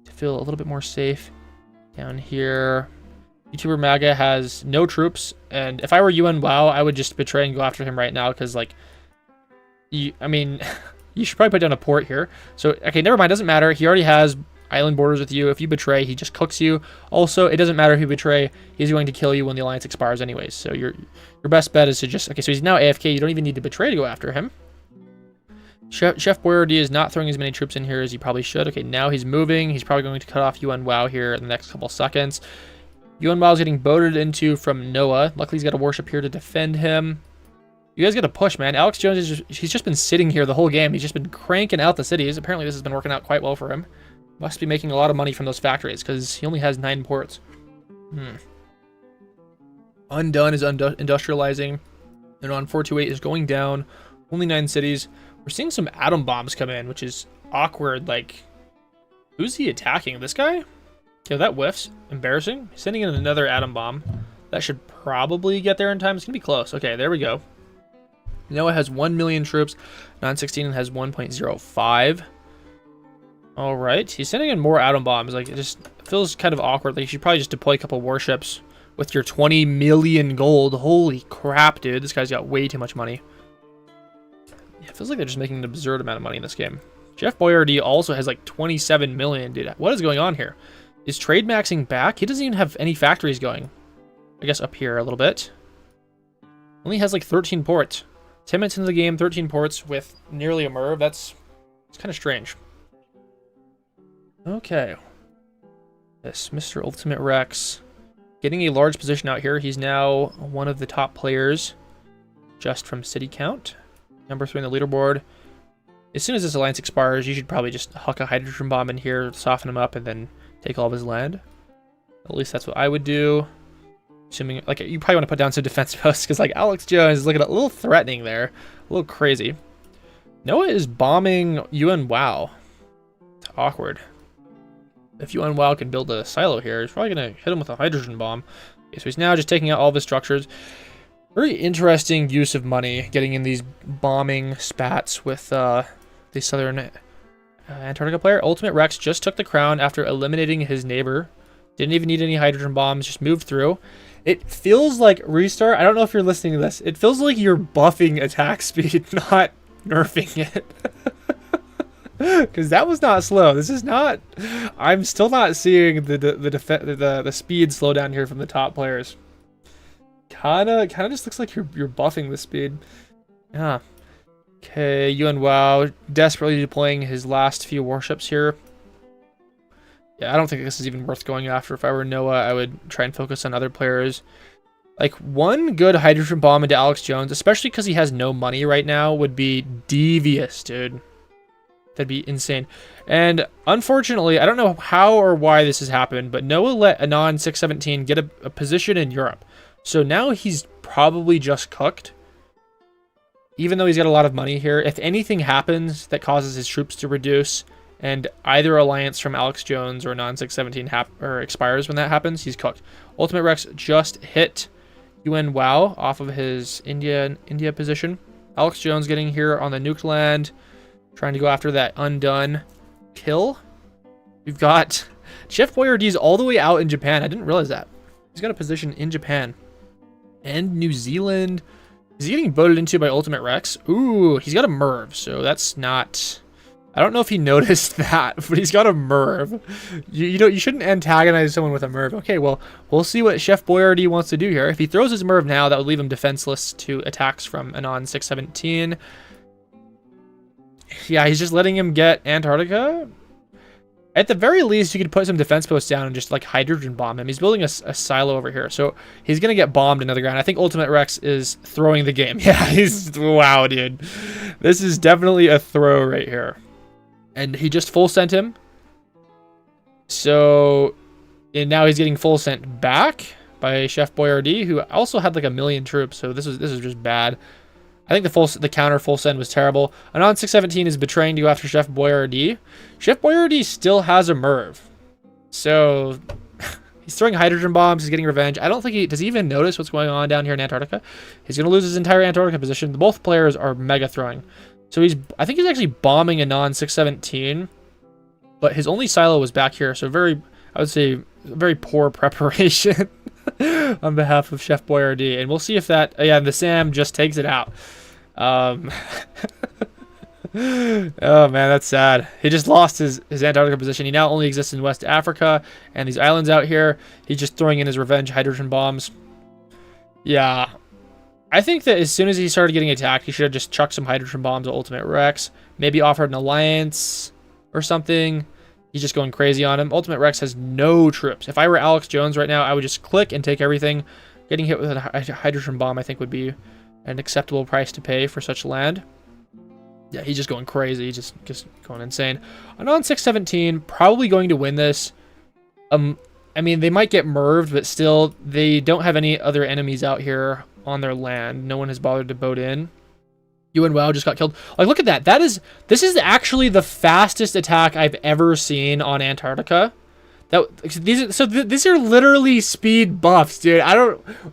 to feel a little bit more safe down here. YouTuber MAGA has no troops, and if I were UN WoW, I would just betray and go after him right now, because, like, you should probably put down a port here. So, okay, never mind, doesn't matter. He already has island borders with you. If you betray, he just cooks you. Also, it doesn't matter if you betray, he's going to kill you when the alliance expires anyways. So your best bet is to just, okay, so he's now AFK. You don't even need to betray to go after him. Chef Boyardee is not throwing as many troops in here as he probably should. Okay, now he's moving. He's probably going to cut off UN WoW here in the next couple seconds. UN WoW is getting boated into from Noah. Luckily, he's got a warship here to defend him. You guys got to push, man. Alex Jones, he's just been sitting here the whole game. He's just been cranking out the cities. Apparently, this has been working out quite well for him. Must be making a lot of money from those factories, because he only has 9 ports. Undone is industrializing. And on 428 is going down. Only 9 cities. We're seeing some atom bombs come in, which is awkward. Like, who's he attacking? This guy? Okay, that whiffs. Embarrassing. He's sending in another atom bomb. That should probably get there in time. It's going to be close. Okay, there we go. Noah has 1 million troops. 916 has 1.05. All right. He's sending in more atom bombs. Like, it just feels kind of awkward. Like, you should probably just deploy a couple warships with your 20 million gold. Holy crap, dude. This guy's got way too much money. Yeah, it feels like they're just making an absurd amount of money in this game. Chef Boyardee also has like 27 million, dude. What is going on here? Is trade maxing back? He doesn't even have any factories going. I guess up here a little bit. Only has like 13 ports. 10 minutes into the game, 13 ports with nearly a Merv. It's kind of strange. Okay. Yes, Mr. Ultimate Rex. Getting a large position out here. He's now one of the top players just from city count. Number 3 on the leaderboard. As soon as this alliance expires, you should probably just huck a hydrogen bomb in here, soften him up, and then take all of his land. At least that's what I would do. Assuming, like, you probably want to put down some defense posts, because, like, Alex Jones is looking a little threatening there. A little crazy. Noah is bombing UN WoW. It's awkward. If UN WoW can build a silo here, he's probably going to hit him with a hydrogen bomb. Okay, so he's now just taking out all of his structures. Very interesting use of money, getting in these bombing spats with the southern Antarctica player. Ultimate Rex just took the crown after eliminating his neighbor. Didn't even need any hydrogen bombs, just moved through. It feels like Restart. I don't know if you're listening to this. It feels like you're buffing attack speed, not nerfing it. Because that was not slow. This is not. I'm still not seeing the speed slow down here from the top players. Kinda just looks like you're buffing the speed. Yeah. Okay, UN WoW desperately deploying his last few warships here. Yeah, I don't think this is even worth going after. If I were Noah, I would try and focus on other players. Like, one good hydrogen bomb into Alex Jones, especially because he has no money right now, would be devious, dude. That'd be insane. And unfortunately, I don't know how or why this has happened, but Noah let Anon 617 get a position in Europe. So now he's probably just cooked. even though he's got a lot of money here, if anything happens that causes his troops to reduce, and either alliance from Alex Jones or non-617 expires when that happens, he's cooked. Ultimate Rex just hit UN Wow off of his India position. Alex Jones getting here on the nuked land, trying to go after that undone kill. We've got Chef Boyardee's all the way out in Japan. I didn't realize that. He's got a position in Japan and New Zealand. Is he getting voted into by Ultimate Rex? Ooh, he's got a Merv, so that's not... I don't know if he noticed that, but he's got a Merv. You shouldn't antagonize someone with a Merv. Okay, well, we'll see what Chef Boyardee wants to do here. If he throws his Merv now, that would leave him defenseless to attacks from Anon 617. Yeah, he's just letting him get Antarctica. At the very least, you could put some defense posts down and just like hydrogen bomb him. He's building a silo over here, so he's gonna get bombed another ground. I think Ultimate Rex is throwing the game. Yeah, he's wow, dude. This is definitely a throw right here. And he just full sent him. So, and now he's getting full sent back by Chef Boyardee, who also had like 1 million troops. So this is just bad. I think the counter full send was terrible. Anon 617 is betraying to go after Chef Boyardee. Chef Boyardee still has a Merv. So he's throwing hydrogen bombs, he's getting revenge. I don't think does he even notice what's going on down here in Antarctica? He's gonna lose his entire Antarctica position. Both players are mega throwing. So I think he's actually bombing Anon 617. But his only silo was back here, so I would say very poor preparation on behalf of Chef Boyardee. And we'll see if that the Sam just takes it out. Oh man, that's sad. He just lost his Antarctica position. He now only exists in West Africa and these islands out here. He's just throwing in his revenge hydrogen bombs. Yeah, I think that as soon as he started getting attacked, he should have just chucked some hydrogen bombs at Ultimate Rex. Maybe offered an alliance or something. He's just going crazy on him. Ultimate Rex has no troops. If I were Alex Jones right now, I would just click and take everything. Getting hit with a hydrogen bomb, I think, would be an acceptable price to pay for such land. Yeah, he's just going crazy. He's just going insane. Anon 617 probably going to win this. I mean, they might get merved, but still, they don't have any other enemies out here on their land. No one has bothered to boat in. UN Wow just got killed. Like, look at that. This is actually the fastest attack I've ever seen on Antarctica. These are literally speed buffs, dude.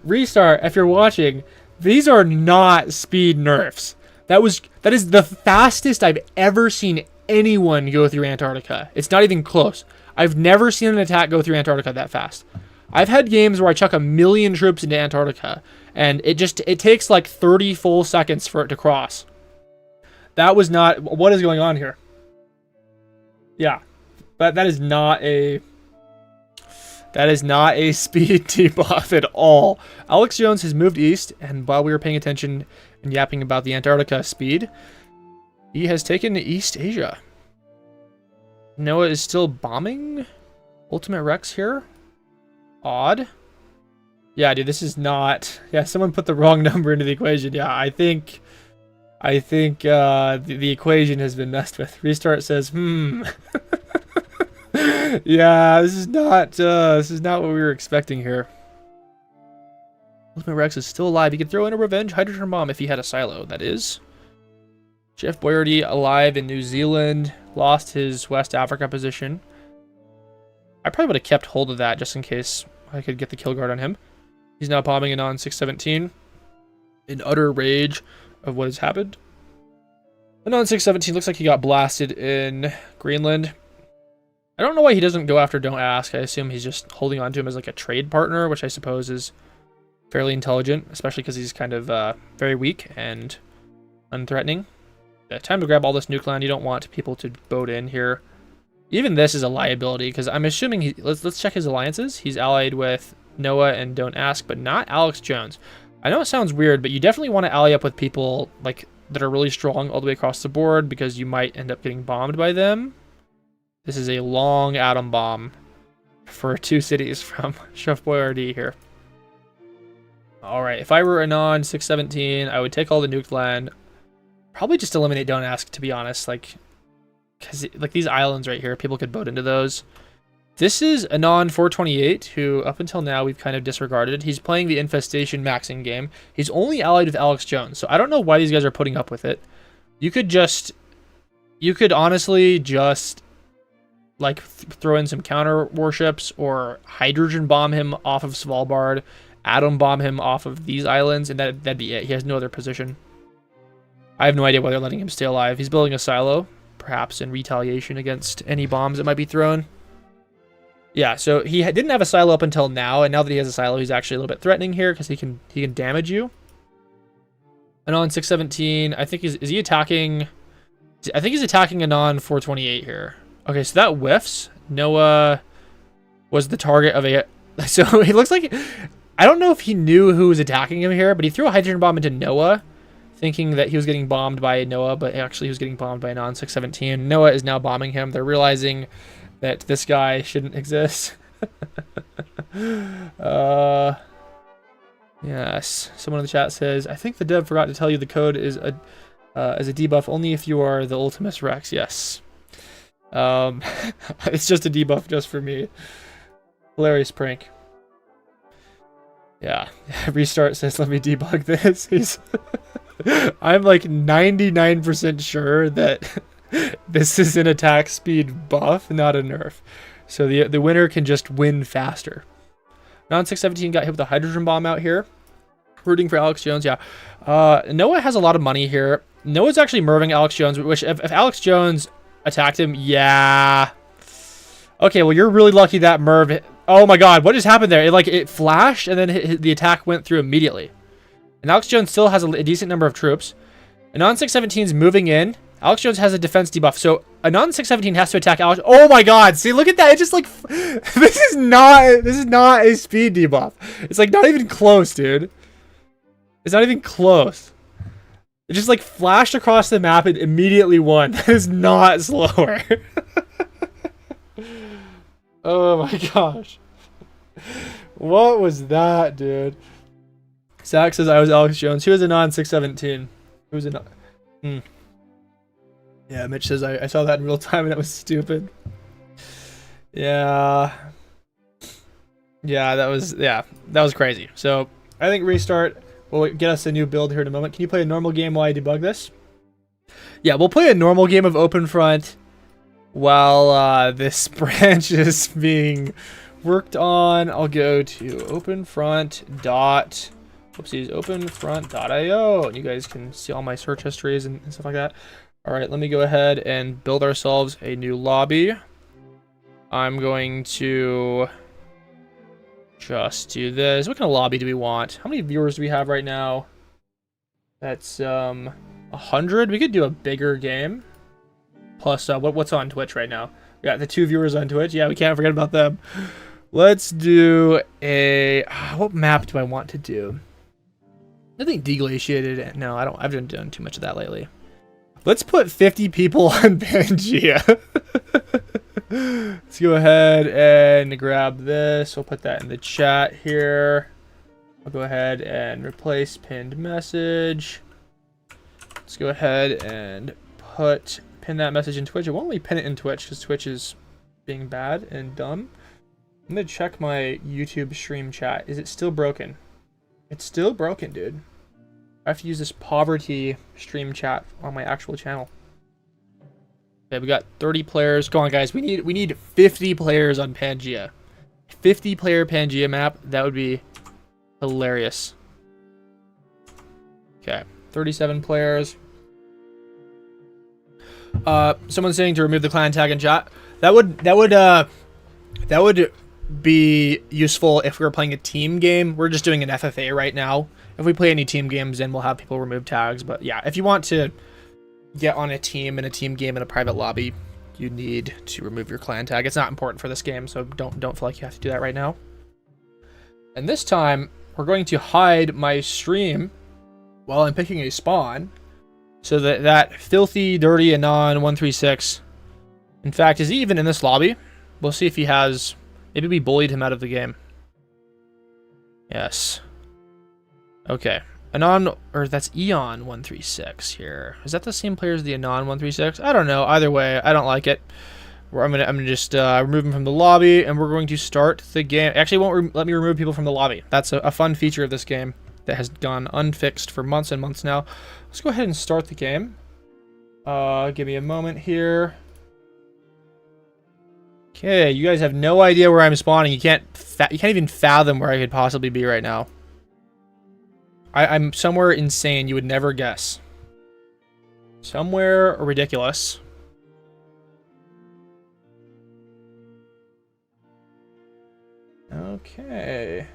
Restart if you're watching. These are not speed nerfs. That is the fastest I've ever seen anyone go through Antarctica. It's not even close. I've never seen an attack go through Antarctica that fast. I've had games where I chuck 1 million troops into Antarctica, and it takes like 30 full seconds for it to cross. That was not... What is going on here? Yeah. But that is not a speed debuff at all. Alex Jones has moved east, and while we were paying attention and yapping about the Antarctica speed, he has taken East Asia. Noah is still bombing Ultimate Rex here. Odd. Yeah, dude, this is not... Yeah, someone put the wrong number into the equation. Yeah, I think the equation has been messed with. Restart says, Yeah, this is not what we were expecting here. Ultimate Rex is still alive. He could throw in a revenge hydrogen bomb if he had a silo, that is. Chef Boyardee alive in New Zealand. Lost his West Africa position. I probably would have kept hold of that just in case I could get the kill guard on him. He's now bombing Anon 617 in utter rage of what has happened. Anon 617 looks like he got blasted in Greenland. I don't know why he doesn't go after Don't Ask. I assume he's just holding on to him as like a trade partner, which I suppose is fairly intelligent, especially because he's kind of very weak and unthreatening. Yeah, time to grab all this nuke land. You don't want people to boat in here. Even this is a liability, because I'm assuming let's check his alliances. He's allied with Noah and Don't Ask, but not Alex Jones. I know it sounds weird, but you definitely want to ally up with people like that are really strong all the way across the board, because you might end up getting bombed by them. This is a long atom bomb for 2 cities from Chef Boyardee here. Alright, if I were Anon 617, I would take all the nuked land. Probably just eliminate Don't Ask, to be honest. Because these islands right here, people could boat into those. This is Anon 428, who up until now we've kind of disregarded. He's playing the Infestation maxing game. He's only allied with Alex Jones, so I don't know why these guys are putting up with it. You could honestly just like throw in some counter warships or hydrogen bomb him off of Svalbard, atom bomb him off of these islands, and that'd be it. He has no other position. I have no idea why they're letting him stay alive. He's building a silo, perhaps in retaliation against any bombs that might be thrown. Yeah, so he didn't have a silo up until now, and now that he has a silo, he's actually a little bit threatening here because he can damage you. Anon 617, I think is he attacking? I think he's attacking Anon 428 here. Okay, so that whiffs. Noah was the target of a... So he looks like... I don't know if he knew who was attacking him here, but he threw a hydrogen bomb into Noah, thinking that he was getting bombed by Noah, but actually he was getting bombed by Anon 617. Noah is now bombing him. They're realizing that this guy shouldn't exist. Yes. Someone in the chat says, I think the dev forgot to tell you the code is a debuff only if you are the Ultimus Rex. Yes. It's just a debuff just for me. Hilarious prank. Yeah. Restart says, let me debug this. I'm like 99% sure that this is an attack speed buff, not a nerf. So the winner can just win faster. Non-617 got hit with a hydrogen bomb out here. Rooting for Alex Jones, yeah. Noah has a lot of money here. Noah's actually merving Alex Jones, which if Alex Jones attacked him, yeah. Okay, well, you're really lucky that merv... Oh my god, what just happened there? It flashed, and then the attack went through immediately. And Alex Jones still has a decent number of troops. Anon 617 is moving in. Alex Jones has a defense debuff, so Anon 617 has to attack Alex. Oh my god, see, look at that. It just like... This is not a speed debuff. It's like not even close, dude. It's not even close. It just like flashed across the map and immediately won. That is not slower. Oh my gosh. What was that, dude? Zach says I was Alex Jones. Who was Anon 617? Who was Anon? Yeah, Mitch says I saw that in real time and it was stupid. Yeah. Yeah, that was crazy. So I think restart will get us a new build here in a moment. Can you play a normal game while I debug this? Yeah, we'll play a normal game of Open Front while this branch is being worked on. I'll go to openfront.io and you guys can see all my search histories and stuff like that. All right, let me go ahead and build ourselves a new lobby. I'm going to just do this. What kind of lobby do we want? How many viewers do we have right now? That's 100. We could do a bigger game. Plus, what's on Twitch right now? We got the 2 viewers on Twitch. Yeah, we can't forget about them. Let's do a... what map do I want to do? I think deglaciated. No, I don't. I haven't done too much of that lately. Let's put 50 people on Pangaea. Let's go ahead and grab this. We'll put that in the chat here. I'll go ahead and replace pinned message. Let's go ahead and pin that message in Twitch. It won't let me pin it in Twitch because Twitch is being bad and dumb. I'm gonna check my YouTube stream chat. Is it still broken? It's still broken, dude. I have to use this poverty stream chat on my actual channel. Okay, we got 30 players. Come on, guys. We need 50 players on Pangaea. 50 player Pangaea map. That would be hilarious. Okay, 37 players. Someone's saying to remove the clan tag in chat. That would be useful if we were playing a team game. We're just doing an FFA right now. If we play any team games, then we'll have people remove tags. But yeah, if you want to get on a team in a team game in a private lobby, you need to remove your clan tag. It's not important for this game, so don't feel like you have to do that right now. And this time, we're going to hide my stream while I'm picking a spawn, so that filthy, dirty Anon 136, in fact, is he even in this lobby? We'll see if he has. Maybe we bullied him out of the game. Yes. Okay. Anon, or that's Eon 136 here. Is that the same player as the Anon 136? I don't know. Either way, I don't like it. I'm gonna just remove him from the lobby, and we're going to start the game. Actually, it won't let me remove people from the lobby. That's a fun feature of this game that has gone unfixed for months and months now. Let's go ahead and start the game. Give me a moment here. Okay, you guys have no idea where I'm spawning. You can't even fathom where I could possibly be right now. I'm somewhere insane you would never guess. Somewhere ridiculous. Okay.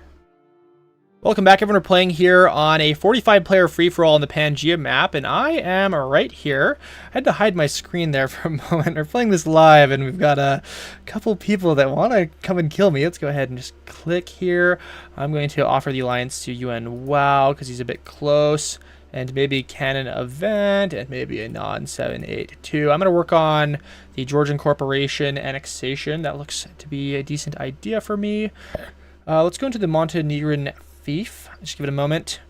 Welcome back, everyone. We're playing here on a 45-player free-for-all on the Pangaea map, and I am right here. I had to hide my screen there for a moment. We're playing this live, and we've got a couple people that want to come and kill me. Let's go ahead and just click here. I'm going to offer the alliance to UN WoW, because he's a bit close, and maybe Cannon Event, and maybe a non-782. I'm going to work on the Georgian Corporation annexation. That looks to be a decent idea for me. Let's go into the Montenegrin Fief. Just give it a moment.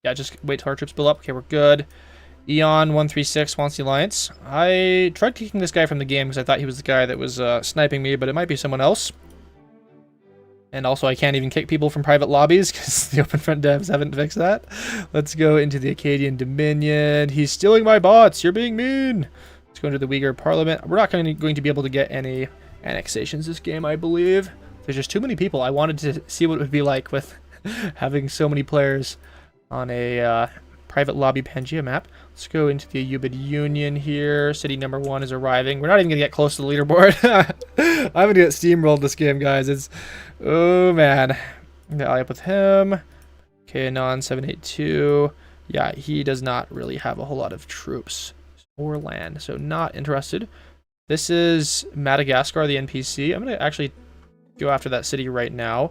Yeah, just wait till our troops build up. Okay, we're good. Eon136 wants the alliance. I tried kicking this guy from the game because I thought he was the guy that was sniping me, but it might be someone else. And also, I can't even kick people from private lobbies because the Open Front devs haven't fixed that. Let's go into the Acadian Dominion. He's stealing my bots. You're being mean. Let's go into the Uyghur Parliament. We're not going to be able to get any annexations this game, I believe. There's just too many people. I wanted to see what it would be like with having so many players on a private lobby Pangaea map. Let's go into the Ubid Union here. City number 1 is arriving. We're not even going to get close to the leaderboard. I'm going to get steamrolled this game, guys. It's... Oh, man. I'm going to ally up with him. Okay, non-782. Yeah, he does not really have a whole lot of troops or land, so not interested. This is Madagascar, the NPC. I'm going to actually go after that city right now.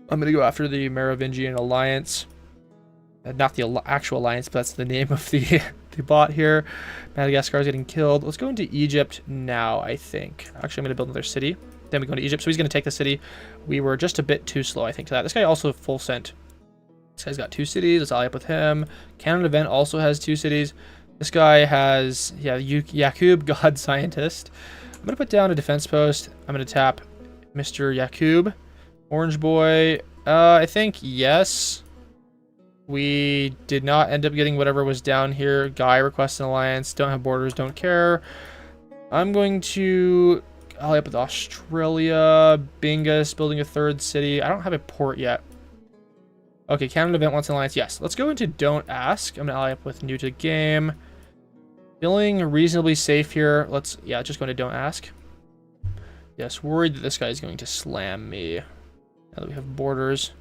I'm going to go after the Merovingian Alliance. Not the actual alliance, but that's the name of the bot here. Madagascar is getting killed. Let's go into Egypt now, I think. Actually, I'm going to build another city. Then we go to Egypt. So he's going to take the city. We were just a bit too slow, I think, to that. This guy also full sent. This guy's got 2 cities. Let's ally up with him. Cannon Event also has 2 cities. This guy has, yeah, Yakub, God Scientist. I'm going to put down a defense post. I'm going to tap Mr. Yakub. Orange Boy, I think yes. We did not end up getting whatever was down here. Guy requests an alliance. Don't have borders, don't care. I'm going to ally up with Australia. Bingus, building a 3rd city. I don't have a port yet. Okay, Canada Event wants an alliance. Yes, let's go into Don't Ask. I'm going to ally up with New to Game. Feeling reasonably safe here. Let's, yeah, just go into Don't Ask. Yes, worried that this guy is going to slam me. Now that we have borders.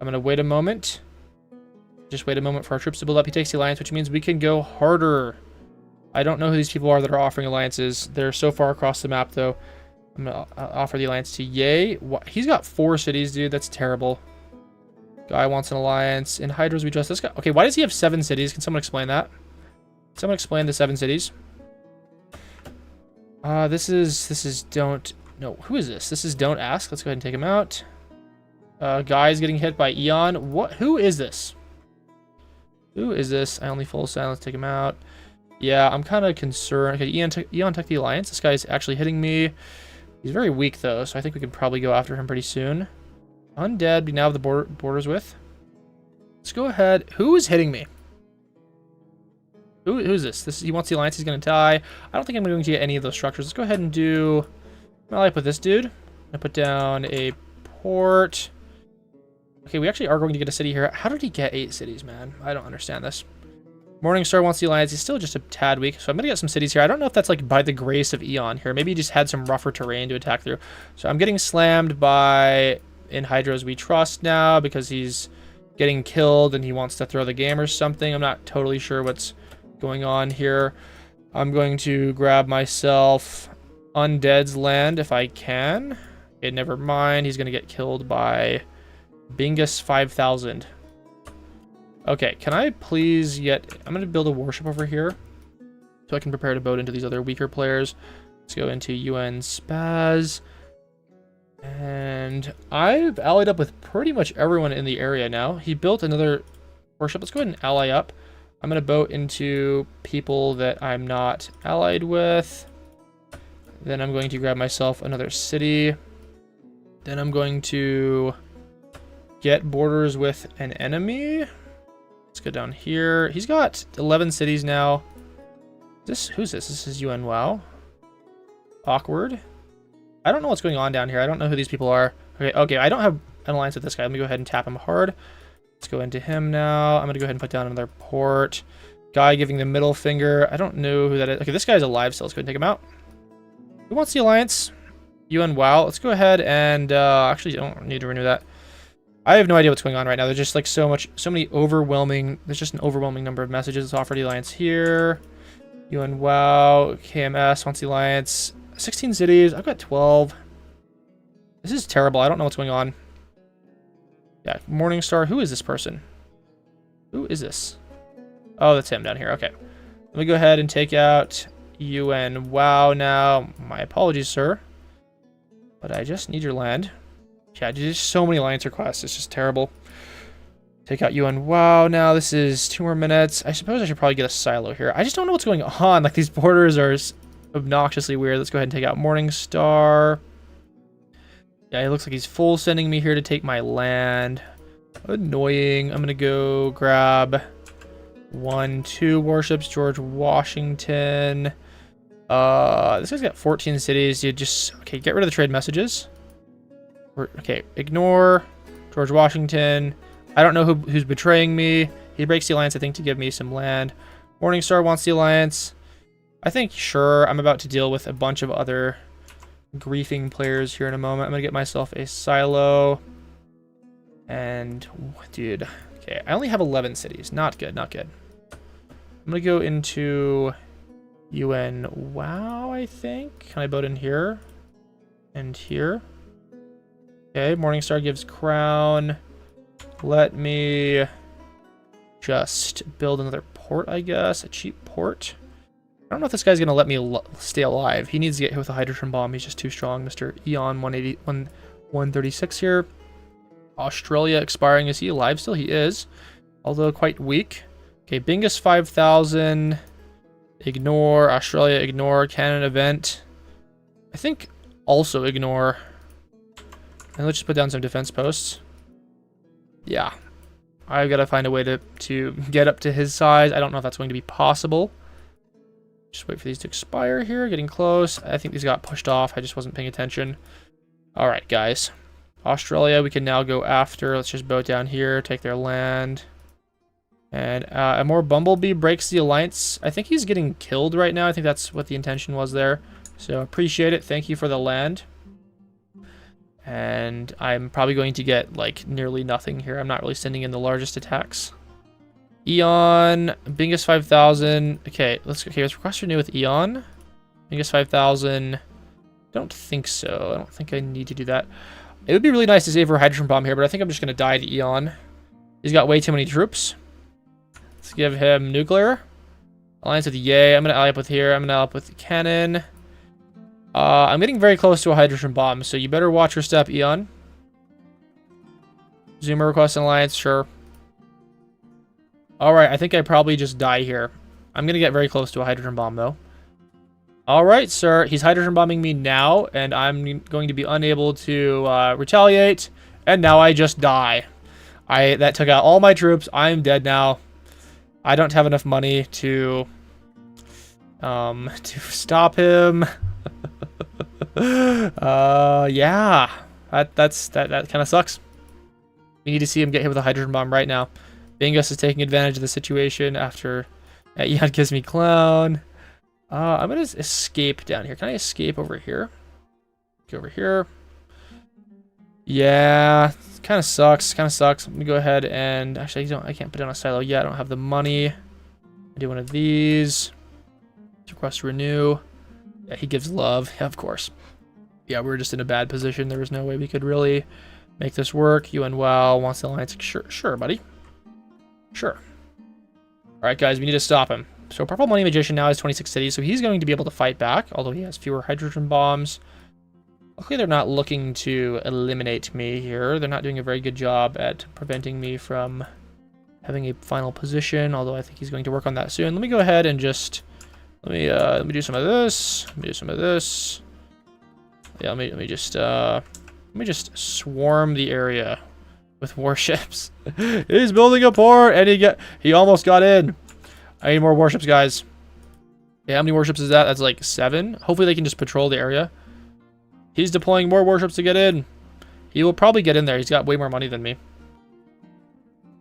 I'm going to wait a moment. Just wait a moment for our troops to build up. He takes the alliance, which means we can go harder. I don't know who these people are that are offering alliances. They're so far across the map, though. I'm going to offer the alliance to Yay. He's got 4 cities, dude. That's terrible. Guy wants an alliance. In Hydras, we trust this guy. Okay, why does he have 7 cities? Can someone explain that? Someone explain the 7 cities. This is Don't... No, who is this? This is Don't Ask. Let's go ahead and take him out. Guy's getting hit by Eon. What? Who is this? Who is this? I only full silence. Take him out. Yeah, I'm kind of concerned. Okay, Eon took the alliance. This guy's actually hitting me. He's very weak, though, so I think we can probably go after him pretty soon. Undead, we now have the borders with. Let's go ahead. Who is hitting me? Who's this? He wants the alliance. He's going to die. I don't think I'm going to get any of those structures. Let's go ahead and do... I'll ally up with this dude. I put down a port. Okay, we actually are going to get a city here. How did he get 8 cities, man? I don't understand this. Morningstar wants the alliance. He's still just a tad weak, so I'm going to get some cities here. I don't know if that's like by the grace of Eon here. Maybe he just had some rougher terrain to attack through. So I'm getting slammed by In Hydras We Trust now because he's getting killed and he wants to throw the game or something. I'm not totally sure what's going on here. I'm going to grab myself Undead's land if I can. Okay, never mind. He's going to get killed by Bingus 5000. Okay, can I please get... I'm going to build a warship over here so I can prepare to boat into these other weaker players. Let's go into UN Spaz. And I've allied up with pretty much everyone in the area now. He built another warship. Let's go ahead and ally up. I'm going to boat into people that I'm not allied with. Then I'm going to grab myself another city. Then I'm going to get borders with an enemy. Let's go down here. He's got 11 cities now. Who's this? This is UN WoW. Awkward. I don't know what's going on down here. I don't know who these people are. Okay, I don't have an alliance with this guy. Let me go ahead and tap him hard. Let's go into him now. I'm going to go ahead and put down another port. Guy giving the middle finger. I don't know who that is. Okay, this guy's alive still. Let's go ahead and take him out. Who wants the alliance? UN WoW. Let's go ahead and actually, I don't need to renew that. I have no idea what's going on right now. There's just like so many overwhelming. There's just an overwhelming number of messages. Let's offer the alliance here. UN WoW. KMS wants the alliance. 16 cities. I've got 12. This is terrible. I don't know what's going on. Yeah, Morningstar. Who is this person? Who is this? Oh, that's him down here. Okay. Let me go ahead and take out UN WoW now. My apologies, sir. But I just need your land. Yeah, there's so many alliance requests. It's just terrible. Take out UN WoW now. This is 2 more minutes. I suppose I should probably get a silo here. I just don't know what's going on. Like, these borders are obnoxiously weird. Let's go ahead and take out Morningstar. Yeah, it looks like he's full sending me here to take my land. Annoying. I'm going to go grab 1, 2 warships. George Washington. This guy's got 14 cities. You just... Okay, get rid of the trade messages. Okay, ignore George Washington. I don't know who's betraying me. He breaks the alliance, I think, to give me some land. Morningstar wants the alliance. I think, sure, I'm about to deal with a bunch of other griefing players here in a moment. I'm going to get myself a silo. And, dude, okay, I only have 11 cities. Not good, not good. I'm going to go into UN WoW, I think. Can I build in here? And here. Okay, Morningstar gives crown. Let me just build another port, I guess. A cheap port. I don't know if this guy's going to let me stay alive. He needs to get hit with a hydrogen bomb. He's just too strong. Mr. Eon 136 here. Australia expiring. Is he alive still? He is. Although quite weak. Okay, Bingus 5000. Ignore. Australia, ignore. Cannon event. I think also ignore. And let's just put down some defense posts. Yeah. I've got to find a way to get up to his size. I don't know if that's going to be possible. Just wait for these to expire here. Getting close. I think these got pushed off. I just wasn't paying attention. All right, guys. Australia, we can now go after. Let's just boat down here. Take their land. And a more Bumblebee breaks the alliance. I think he's getting killed right now. I think that's what the intention was there. So appreciate it. Thank you for the land. And I'm probably going to get like nearly nothing here. I'm not really sending in the largest attacks. Eon, Bingus 5000. Okay, let's request renew with Eon. Bingus 5000. Don't think so. I don't think I need to do that. It would be really nice to save for a hydrogen bomb here, but I think I'm just going to die to Eon. He's got way too many troops. Let's give him nuclear. Alliance with Yay. I'm going to ally up with here. I'm going to ally up with cannon. I'm getting very close to a hydrogen bomb, so you better watch your step, Eon. Zoomer request an alliance, sure. Alright, I think I probably just die here. I'm going to get very close to a hydrogen bomb, though. Alright, sir. He's hydrogen bombing me now, and I'm going to be unable to retaliate. And now I just die. That took out all my troops. I'm dead now. I don't have enough money to stop him. Yeah. That kind of sucks. We need to see him get hit with a hydrogen bomb right now. Bingus is taking advantage of the situation after Eon gives me clown. I'm going to escape down here. Can I escape over here? Go over here. Yeah, kind of sucks. Let me go ahead and actually I can't put down a silo yet. I don't have the money. I do one of these. Request renew. Yeah, he gives love. Yeah, of course. Yeah, we're just in a bad position. There was no way we could really make this work. UN WoW wants the alliance. Sure, buddy. Sure. All right, guys, we need to stop him. So Purple Money Magician now has 26 cities, so he's going to be able to fight back, although he has fewer hydrogen bombs. Luckily, they're not looking to eliminate me here. They're not doing a very good job at preventing me from having a final position, although I think he's going to work on that soon. Let me go ahead and just... Let me do some of this. Let me do some of this. Yeah, let me just swarm the area with warships. He's building a port, and he almost got in. I need more warships, guys. Yeah, how many warships is that? That's like 7. Hopefully they can just patrol the area. He's deploying more warships to get in. He will probably get in there. He's got way more money than me.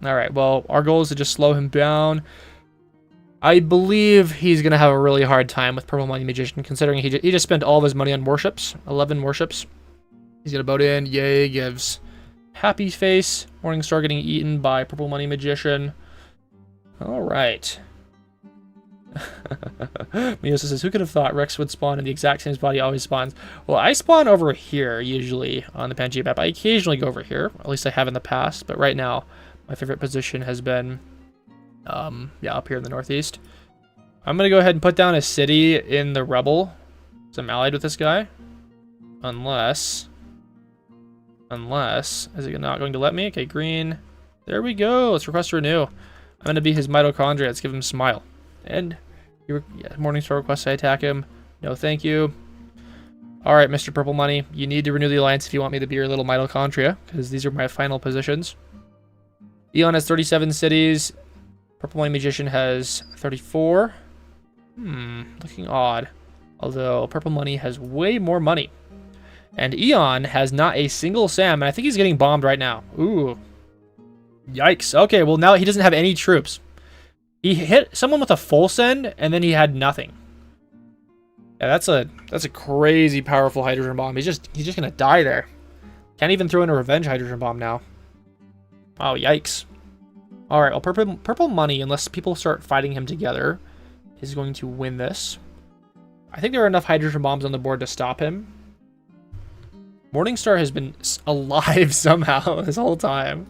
Alright, well, our goal is to just slow him down. I believe he's going to have a really hard time with Purple Money Magician, considering he just spent all of his money on warships. 11 warships. He's going to boat in. Yay, gives happy face. Morningstar getting eaten by Purple Money Magician. Alright. Miosa says, who could have thought Rex would spawn in the exact same spot he always spawns? Well, I spawn over here, usually, on the Pangaea map. I occasionally go over here. At least I have in the past. But right now, my favorite position has been, yeah, up here in the northeast. I'm going to go ahead and put down a city in the Rebel. So I'm allied with this guy. Unless, is it not going to let me? Okay, green. There we go. Let's request to renew. I'm going to be his mitochondria. Let's give him a smile. And yeah, Morningstar requests I attack him. No, thank you. All right, Mr. Purple Money, you need to renew the alliance if you want me to be your little mitochondria, because these are my final positions. Eon has 37 cities. Purple Money Magician has 34. Looking odd. Although Purple Money has way more money. And Eon has not a single SAM, and I think he's getting bombed right now. Ooh. Yikes. Okay, well now he doesn't have any troops. He hit someone with a full send, and then he had nothing. Yeah, that's a crazy powerful hydrogen bomb. He's just gonna die there. Can't even throw in a revenge hydrogen bomb now. Oh, yikes. All right, well, purple money, unless people start fighting him together, is going to win this. I think there are enough hydrogen bombs on the board to stop him. Morningstar has been alive somehow this whole time.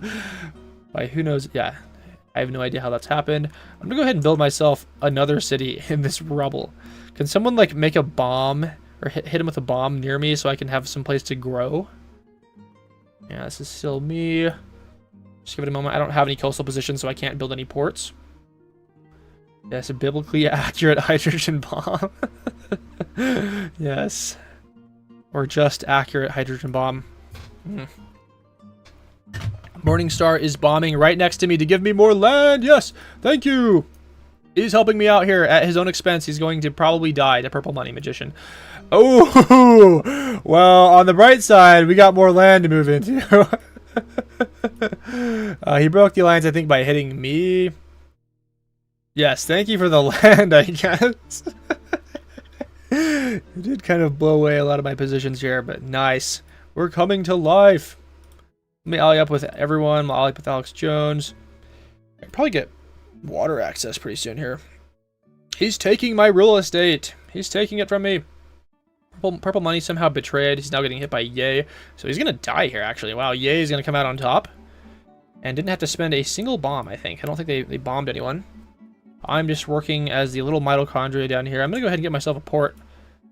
By who knows? Yeah. I have no idea how that's happened. I'm gonna go ahead and build myself another city in this rubble. Can someone like make a bomb or hit him with a bomb near me so I can have some place to grow? Yeah, this is still me. Just give it a moment. I don't have any coastal positions, so I can't build any ports. Yes, a biblically accurate hydrogen bomb. Yes. Or just accurate hydrogen bomb. Morningstar is bombing right next to me to give me more land. Yes, thank you. He's helping me out here at his own expense. He's going to probably die to Purple Money Magician. Oh, well, on the bright side, we got more land to move into. He broke the alliance, I think, by hitting me. Yes, thank you for the land, I guess. It did kind of blow away a lot of my positions here, but nice. We're coming to life. Let me ally up with everyone. I'll ally up with Alex Jones. I'll probably get water access pretty soon here. He's taking my real estate. He's taking it from me. Purple Money somehow betrayed. He's now getting hit by Yay. So he's going to die here, actually. Wow, Yay is going to come out on top. And didn't have to spend a single bomb, I think. I don't think they bombed anyone. I'm just working as the little mitochondria down here. I'm going to go ahead and get myself a port.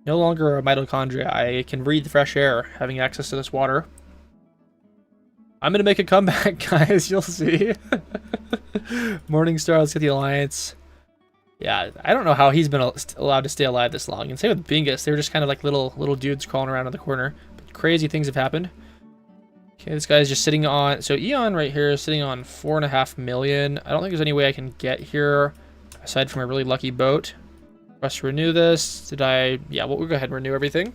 No longer a mitochondria. I can breathe fresh air, having access to this water. I'm going to make a comeback, guys. You'll see. Morningstar, let's get the alliance. Yeah, I don't know how he's been allowed to stay alive this long. And same with Bingus. They were just kind of like little dudes crawling around in the corner. But crazy things have happened. Okay, this guy's just sitting on... So Eon right here is sitting on 4.5 million. I don't think there's any way I can get here aside from a really lucky boat. Let's renew this. Did I... Yeah, we'll go ahead and renew everything.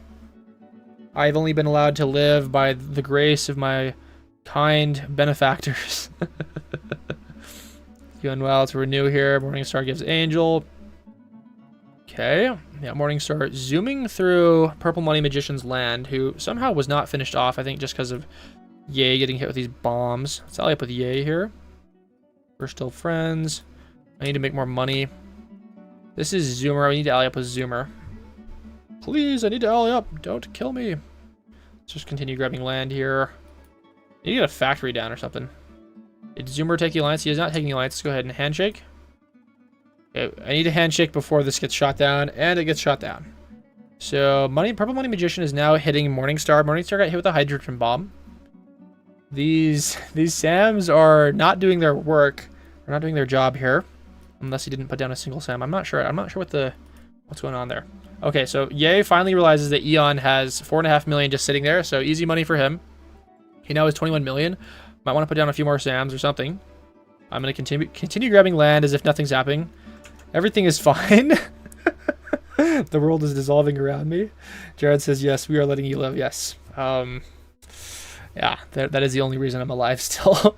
I've only been allowed to live by the grace of my kind benefactors. Doing well to renew here. Morningstar gives Angel. Okay. Yeah, Morningstar zooming through Purple Money Magician's land, who somehow was not finished off, I think just because of Yay getting hit with these bombs. Let's ally up with Yay here. We're still friends. I need to make more money. This is Zoomer. I need to ally up with Zoomer. Please, I need to ally up. Don't kill me. Let's just continue grabbing land here. I need to get a factory down or something. Did Zoomer take the alliance? He is not taking the alliance. Let's go ahead and handshake. Okay, I need a handshake before this gets shot down, and it gets shot down. So, Purple Money Magician is now hitting Morningstar. Morningstar got hit with a hydrogen bomb. These SAMs are not doing their work. They're not doing their job here. Unless he didn't put down a single SAM. I'm not sure. I'm not sure what's going on there. Okay, so Ye finally realizes that Eon has 4.5 million just sitting there, so easy money for him. He now has 21 million. Might want to put down a few more SAMs or something. I'm going to continue grabbing land as if nothing's happening. Everything is fine. The world is dissolving around me. Jared says, yes, we are letting you live. Yes. Yeah, that is the only reason I'm alive still.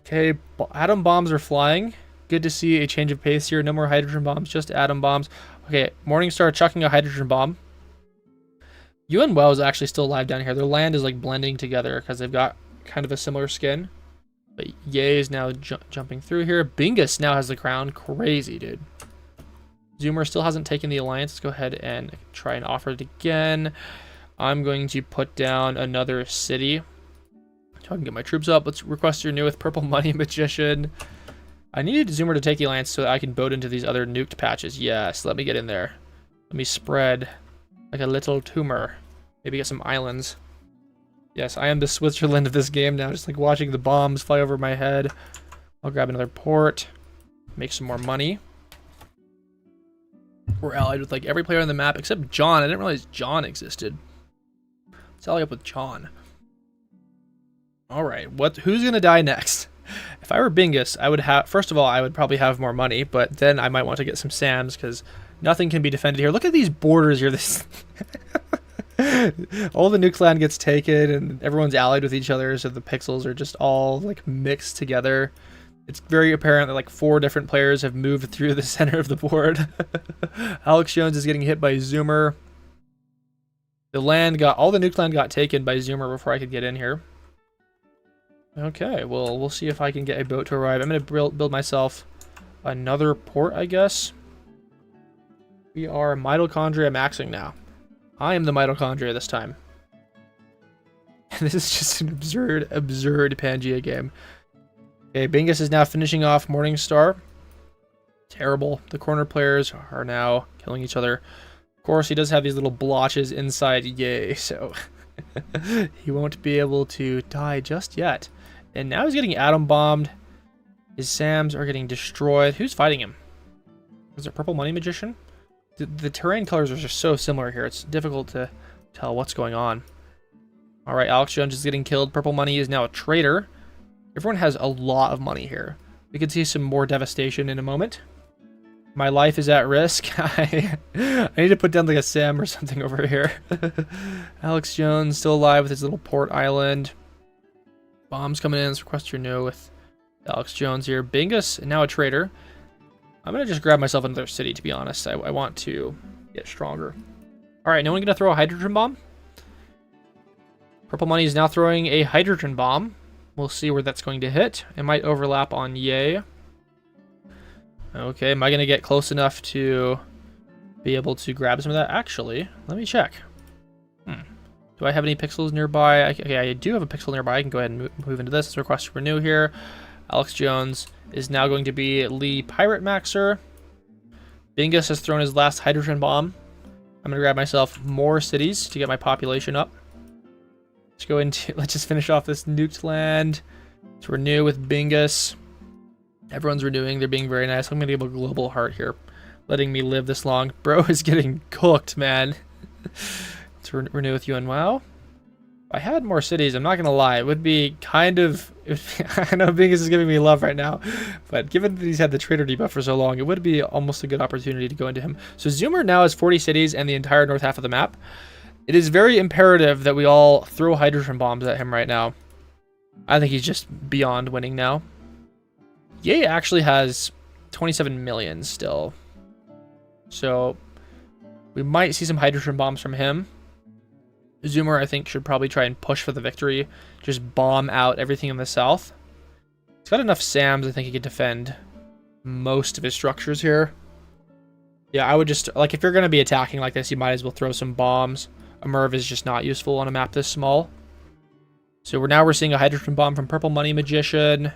Okay, atom bombs are flying. Good to see a change of pace here. No more hydrogen bombs, just atom bombs. Okay, Morningstar chucking a hydrogen bomb. UN Well is actually still alive down here. Their land is like blending together because they've got kind of a similar skin. But Ye is now jumping through here. Bingus now has the crown. Crazy, dude. Zoomer still hasn't taken the alliance. Let's go ahead and try and offer it again. I'm going to put down another city so I can get my troops up. Let's request your new with Purple Money Magician. I need Zoomer to take the alliance so that I can boat into these other nuked patches. Yes, let me get in there. Let me spread like a little tumor. Maybe get some islands. Yes, I am the Switzerland of this game now, just like watching the bombs fly over my head. I'll grab another port, make some more money. We're allied with like every player on the map except John. I didn't realize John existed. Let's ally up with John. All right, who's gonna die next? If I were Bingus, I would have, first of all, I would probably have more money, but then I might want to get some SAMs because nothing can be defended here. Look at these borders here. This all the nuke land gets taken and everyone's allied with each other, so the pixels are just all like mixed together. It's very apparent that like 4 different players have moved through the center of the board. Alex Jones is getting hit by Zoomer. All the nuke land got taken by Zoomer before I could get in here. Okay, well, we'll see if I can get a boat to arrive. I'm going to build myself another port, I guess. We are mitochondria maxing now. I am the mitochondria this time. This is just an absurd Pangaea game. Okay, Bingus is now finishing off Morningstar. Terrible. The corner players are now killing each other. Of course, he does have these little blotches inside Ye, so he won't be able to die just yet. And now he's getting atom bombed. His SAMs are getting destroyed. Who's fighting him? Is it Purple Money Magician? The terrain colors are just so similar here. It's difficult to tell what's going on. All right, Alex Jones is getting killed. Purple Money is now a traitor. Everyone has a lot of money here. We could see some more devastation in a moment. My life is at risk. I need to put down like a SAM or something over here. Alex Jones still alive with his little port island. Bombs coming in. Let's request your no with Alex Jones here. Bingus, now a traitor. I'm going to just grab myself another city, to be honest. I want to get stronger. All right, no one going to throw a hydrogen bomb? Purple Money is now throwing a hydrogen bomb. We'll see where that's going to hit. It might overlap on Ye. Okay, am I going to get close enough to be able to grab some of that? Actually, let me check. Do I have any pixels nearby? Okay, I do have a pixel nearby. I can go ahead and move into this. Let's request to renew here. Alex Jones is now going to be Lee Pirate Maxer. Bingus has thrown his last hydrogen bomb. I'm going to grab myself more cities to get my population up. Let's just finish off this nuked land. Let's renew with Bingus. Everyone's renewing. They're being very nice. I'm going to give a global heart here, letting me live this long. Bro is getting cooked, man. Let's renew with you and wow. If I had more cities, I'm not going to lie. It would be kind of... I know Bingus is giving me love right now, but given that he's had the traitor debuff for so long, it would be almost a good opportunity to go into him. So Zoomer now has 40 cities and the entire north half of the map. It is very imperative that we all throw hydrogen bombs at him right now. I think he's just beyond winning now. Ye actually has 27 million still. So we might see some hydrogen bombs from him. Zoomer, I think, should probably try and push for the victory. Just bomb out everything in the south. He's got enough SAMs, I think he could defend most of his structures here. Yeah, I would just... like, if you're going to be attacking like this, you might as well throw some bombs. A Merv is just not useful on a map this small. So we're seeing a hydrogen bomb from Purple Money Magician.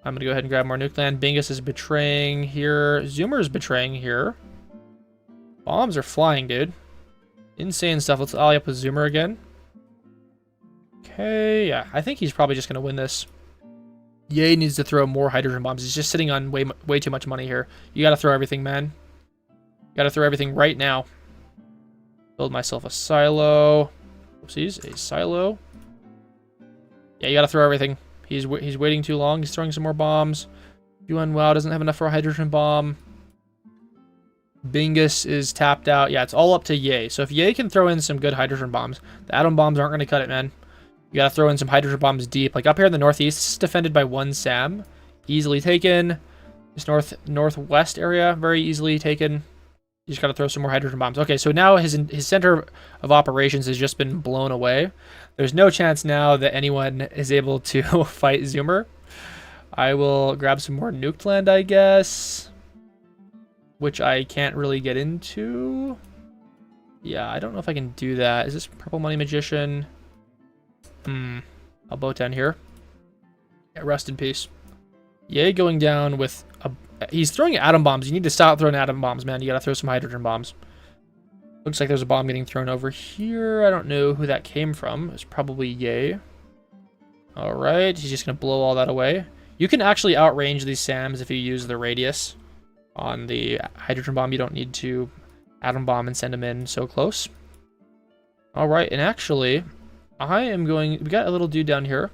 I'm going to go ahead and grab more nuke land. Bingus is betraying here. Zoomer is betraying here. Bombs are flying, dude. Insane stuff. Let's ally up with Zoomer again. Okay, yeah. I think he's probably just going to win this. Ye needs to throw more hydrogen bombs. He's just sitting on way too much money here. You got to throw everything, man. Gotta throw everything right now. Build myself a silo. Oopsies, a silo. Yeah, you gotta throw everything. He's waiting too long. He's throwing some more bombs. UN WoW doesn't have enough for a hydrogen bomb. Bingus is tapped out. Yeah, it's all up to Ye. So if Ye can throw in some good hydrogen bombs, the atom bombs aren't going to cut it, man. You got to throw in some hydrogen bombs deep. Like up here in the northeast, this is defended by one SAM. Easily taken. This northwest area, very easily taken. You just got to throw some more hydrogen bombs. Okay, so now his center of operations has just been blown away. There's no chance now that anyone is able to fight Zoomer. I will grab some more nuked land, I guess. Which I can't really get into. Yeah, I don't know if I can do that. Is this Purple Money Magician? I'll boat down here. Yeah, rest in peace. Yay, going down with a... He's throwing atom bombs. You need to stop throwing atom bombs, man. You gotta throw some hydrogen bombs. Looks like there's a bomb getting thrown over here. I don't know who that came from. It's probably Yay. Alright, he's just gonna blow all that away. You can actually outrange these SAMs if you use the radius. On the hydrogen bomb, you don't need to atom bomb and send them in so close. All right, and actually, I am going... We got a little dude down here.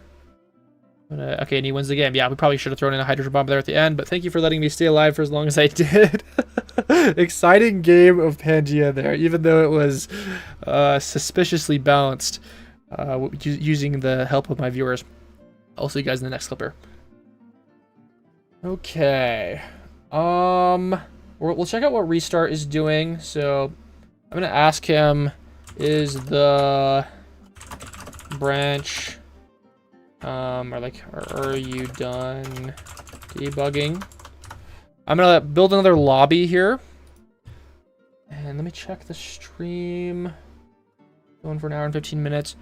Okay, and he wins the game. Yeah, we probably should have thrown in a hydrogen bomb there at the end, but thank you for letting me stay alive for as long as I did. Exciting game of Pangaea there, even though it was suspiciously balanced using the help of my viewers. I'll see you guys in the next clip here. Okay. We'll check out what Restart is doing. So I'm gonna ask him, is the branch are you done debugging? I'm gonna build another lobby here, and let me check the stream. Going for an hour and 15 minutes.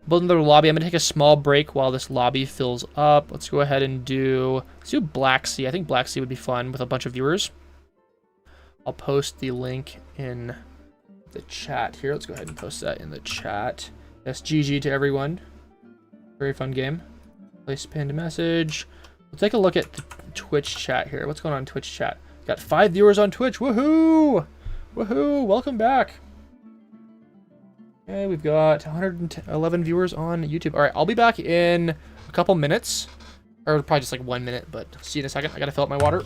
Build another lobby. I'm gonna take a small break while this lobby fills up. Let's go ahead and let's do Black Sea. I think Black Sea would be fun with a bunch of viewers. I'll post the link in the chat here. Let's go ahead and post that in the chat. Yes, GG to everyone. Very fun game. Place pinned message. We'll take a look at the Twitch chat here. What's going on in Twitch chat? Got 5 viewers on Twitch. Woohoo! Woohoo! Welcome back. Okay, we've got 111 viewers on YouTube. All right, I'll be back in a couple minutes. Or probably just like 1 minute, but see you in a second. I gotta fill up my water.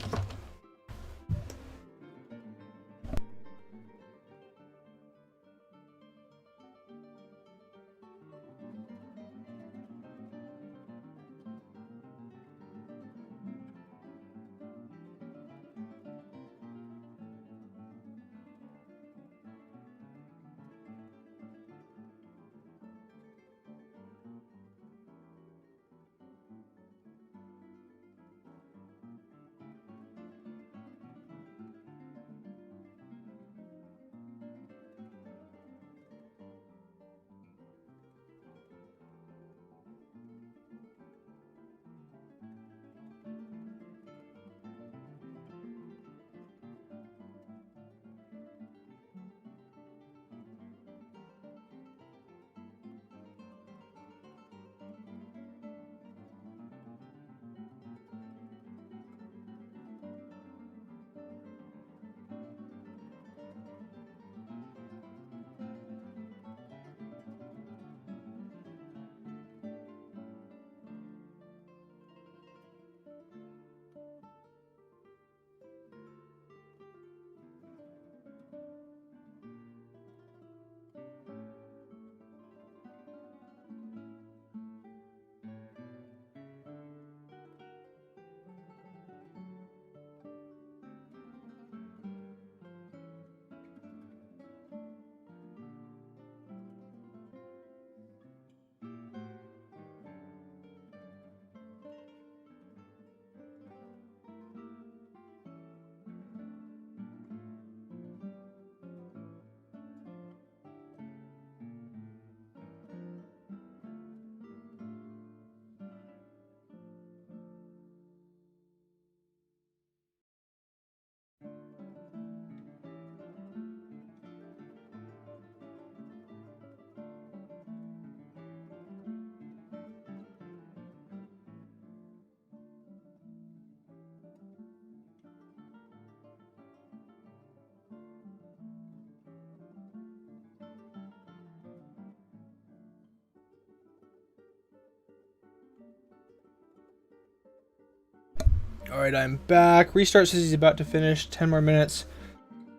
All right, I'm back. Restart says he's about to finish. 10 more minutes.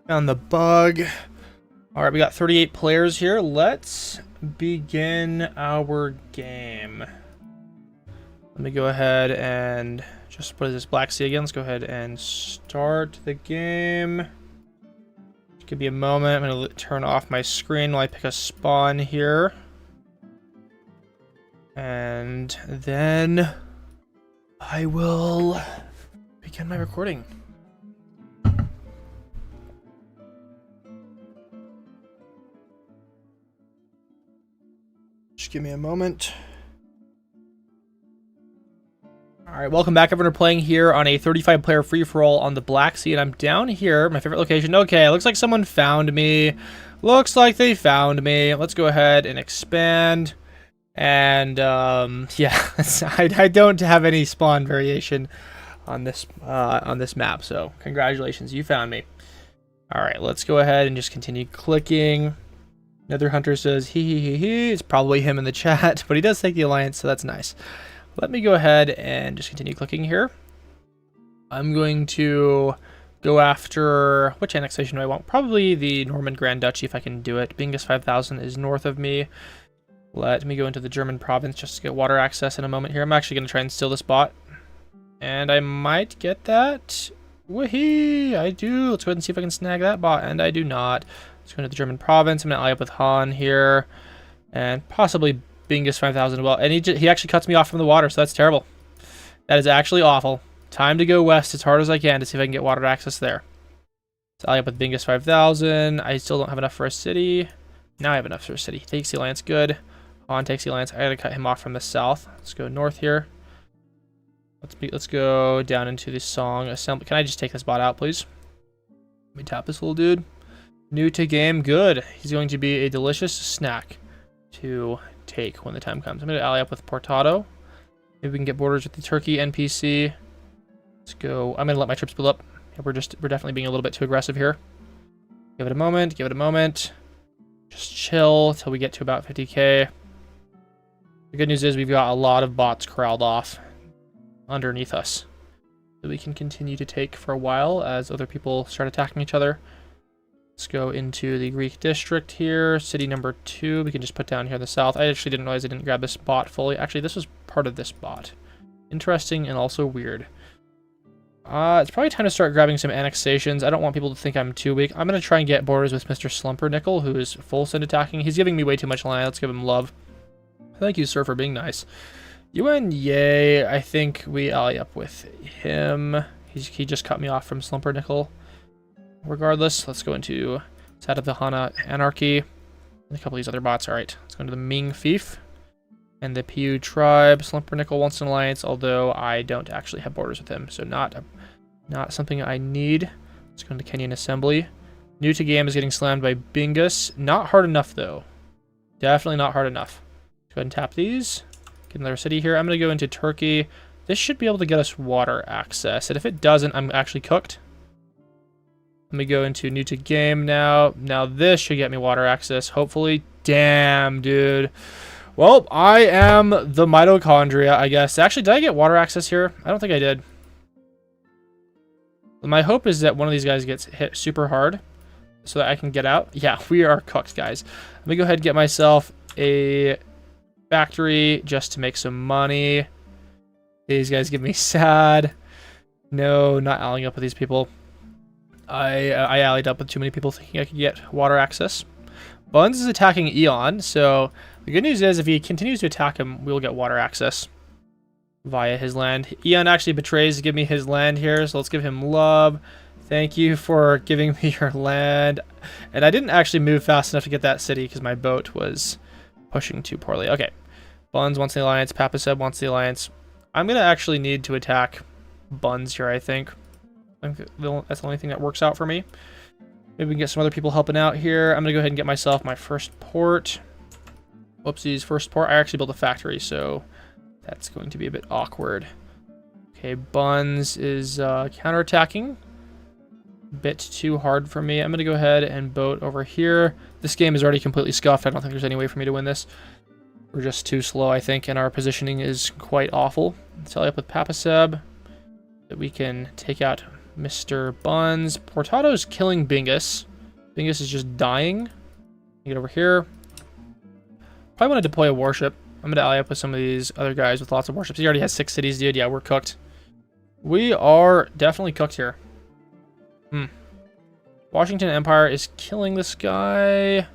Found the bug. All right, we got 38 players here. Let's begin our game. Let me go ahead and just, what is this, Black Sea again? Let's go ahead and start the game. Give me a moment. I'm going to turn off my screen while I pick a spawn here. And then I will begin my recording. Just give me a moment. Alright, welcome back everyone. We're playing here on a 35-player free-for-all on the Black Sea, and I'm down here, my favorite location. Okay, looks like someone found me. Looks like they found me. Let's go ahead and expand. And, yeah, I don't have any spawn variation on this map, so congratulations, you found me. Alright, let's go ahead and just continue clicking. Another hunter says, he. It's probably him in the chat, but he does take the alliance, so that's nice. Let me go ahead and just continue clicking here. I'm going to go after, which annexation do I want? Probably the Norman Grand Duchy if I can do it. Bingus 5000 is north of me. Let me go into the German province just to get water access in a moment here. I'm actually going to try and steal this bot. And I might get that. Woohee! I do. Let's go ahead and see if I can snag that bot. And I do not. Let's go into the German province. I'm going to ally up with Han here. And possibly Bingus 5000 as well. And he actually cuts me off from the water, so that's terrible. That is actually awful. Time to go west as hard as I can to see if I can get water access there. So ally up with Bingus 5000. I still don't have enough for a city. Now I have enough for a city. Takes the alliance, good. Han takes the alliance. I gotta cut him off from the south. Let's go north here. Let's go down into the Song Assembly. Can I just take this bot out, please? Let me tap this little dude. New to game, good. He's going to be a delicious snack to take when the time comes. I'm going to ally up with Portado. Maybe we can get borders with the Turkey NPC. Let's go. I'm going to let my troops build up. Yeah, we're definitely being a little bit too aggressive here. Give it a moment. Give it a moment. Just chill till we get to about 50k. The good news is we've got a lot of bots corralled off underneath us that we can continue to take for a while as other people start attacking each other. Let's go into the Greek district here. City number 2. We can just put down here in the south. I actually didn't realize I didn't grab this bot fully. Actually, this was part of this bot. Interesting and also weird. It's probably time to start grabbing some annexations. I don't want people to think I'm too weak. I'm going to try and get borders with Mr. Slumpernickel, who is full send attacking. He's giving me way too much land. Let's give him love. Thank you, sir, for being nice. UN, yay. I think we ally up with him. He just cut me off from Slumpernickel. Regardless, let's go into side of the Hana Anarchy and a couple of these other bots. All right, let's go into the Ming Fief and the Piu tribe. Slumpernickel wants an alliance, although I don't actually have borders with him, so not something I need. Let's go into Kenyan Assembly. New to game is getting slammed by Bingus. Not hard enough though. Definitely not hard enough. Go ahead and tap these. Get another city here. I'm gonna go into Turkey. This should be able to get us water access, and if it doesn't, I'm actually cooked. Let me go into new to game now. Now this should get me water access, hopefully. Damn, dude. Well, I am the mitochondria, I guess. Actually, did I get water access here? I don't think I did. My hope is that one of these guys gets hit super hard so that I can get out. Yeah, we are cooked, guys. Let me go ahead and get myself a factory just to make some money. These guys get me sad. No, not allying up with these people. I allied up with too many people thinking I could get water access. Buns is attacking Eon, so the good news is if he continues to attack him, we'll get water access via his land. Eon actually betrays to give me his land here, so let's give him love. Thank you for giving me your land. And I didn't actually move fast enough to get that city because my boat was pushing too poorly. Okay. Buns wants the alliance. Papaseb wants the alliance. I'm going to actually need to attack Buns here, I think. That's the only thing that works out for me. Maybe we can get some other people helping out here. I'm going to go ahead and get myself my first port. Whoopsies, first port. I actually built a factory, so that's going to be a bit awkward. Okay, Buns is counterattacking. Bit too hard for me. I'm going to go ahead and boat over here. This game is already completely scuffed. I don't think there's any way for me to win this. We're just too slow, I think, and our positioning is quite awful. Let's ally up with Papaseb. that we can take out Mr. Buns. Portado's killing Bingus. Bingus is just dying. Get over here. Probably want to deploy a warship. I'm going to ally up with some of these other guys with lots of warships. He already has 6 cities, dude. Yeah, we're cooked. We are definitely cooked here. Washington Empire is killing this guy.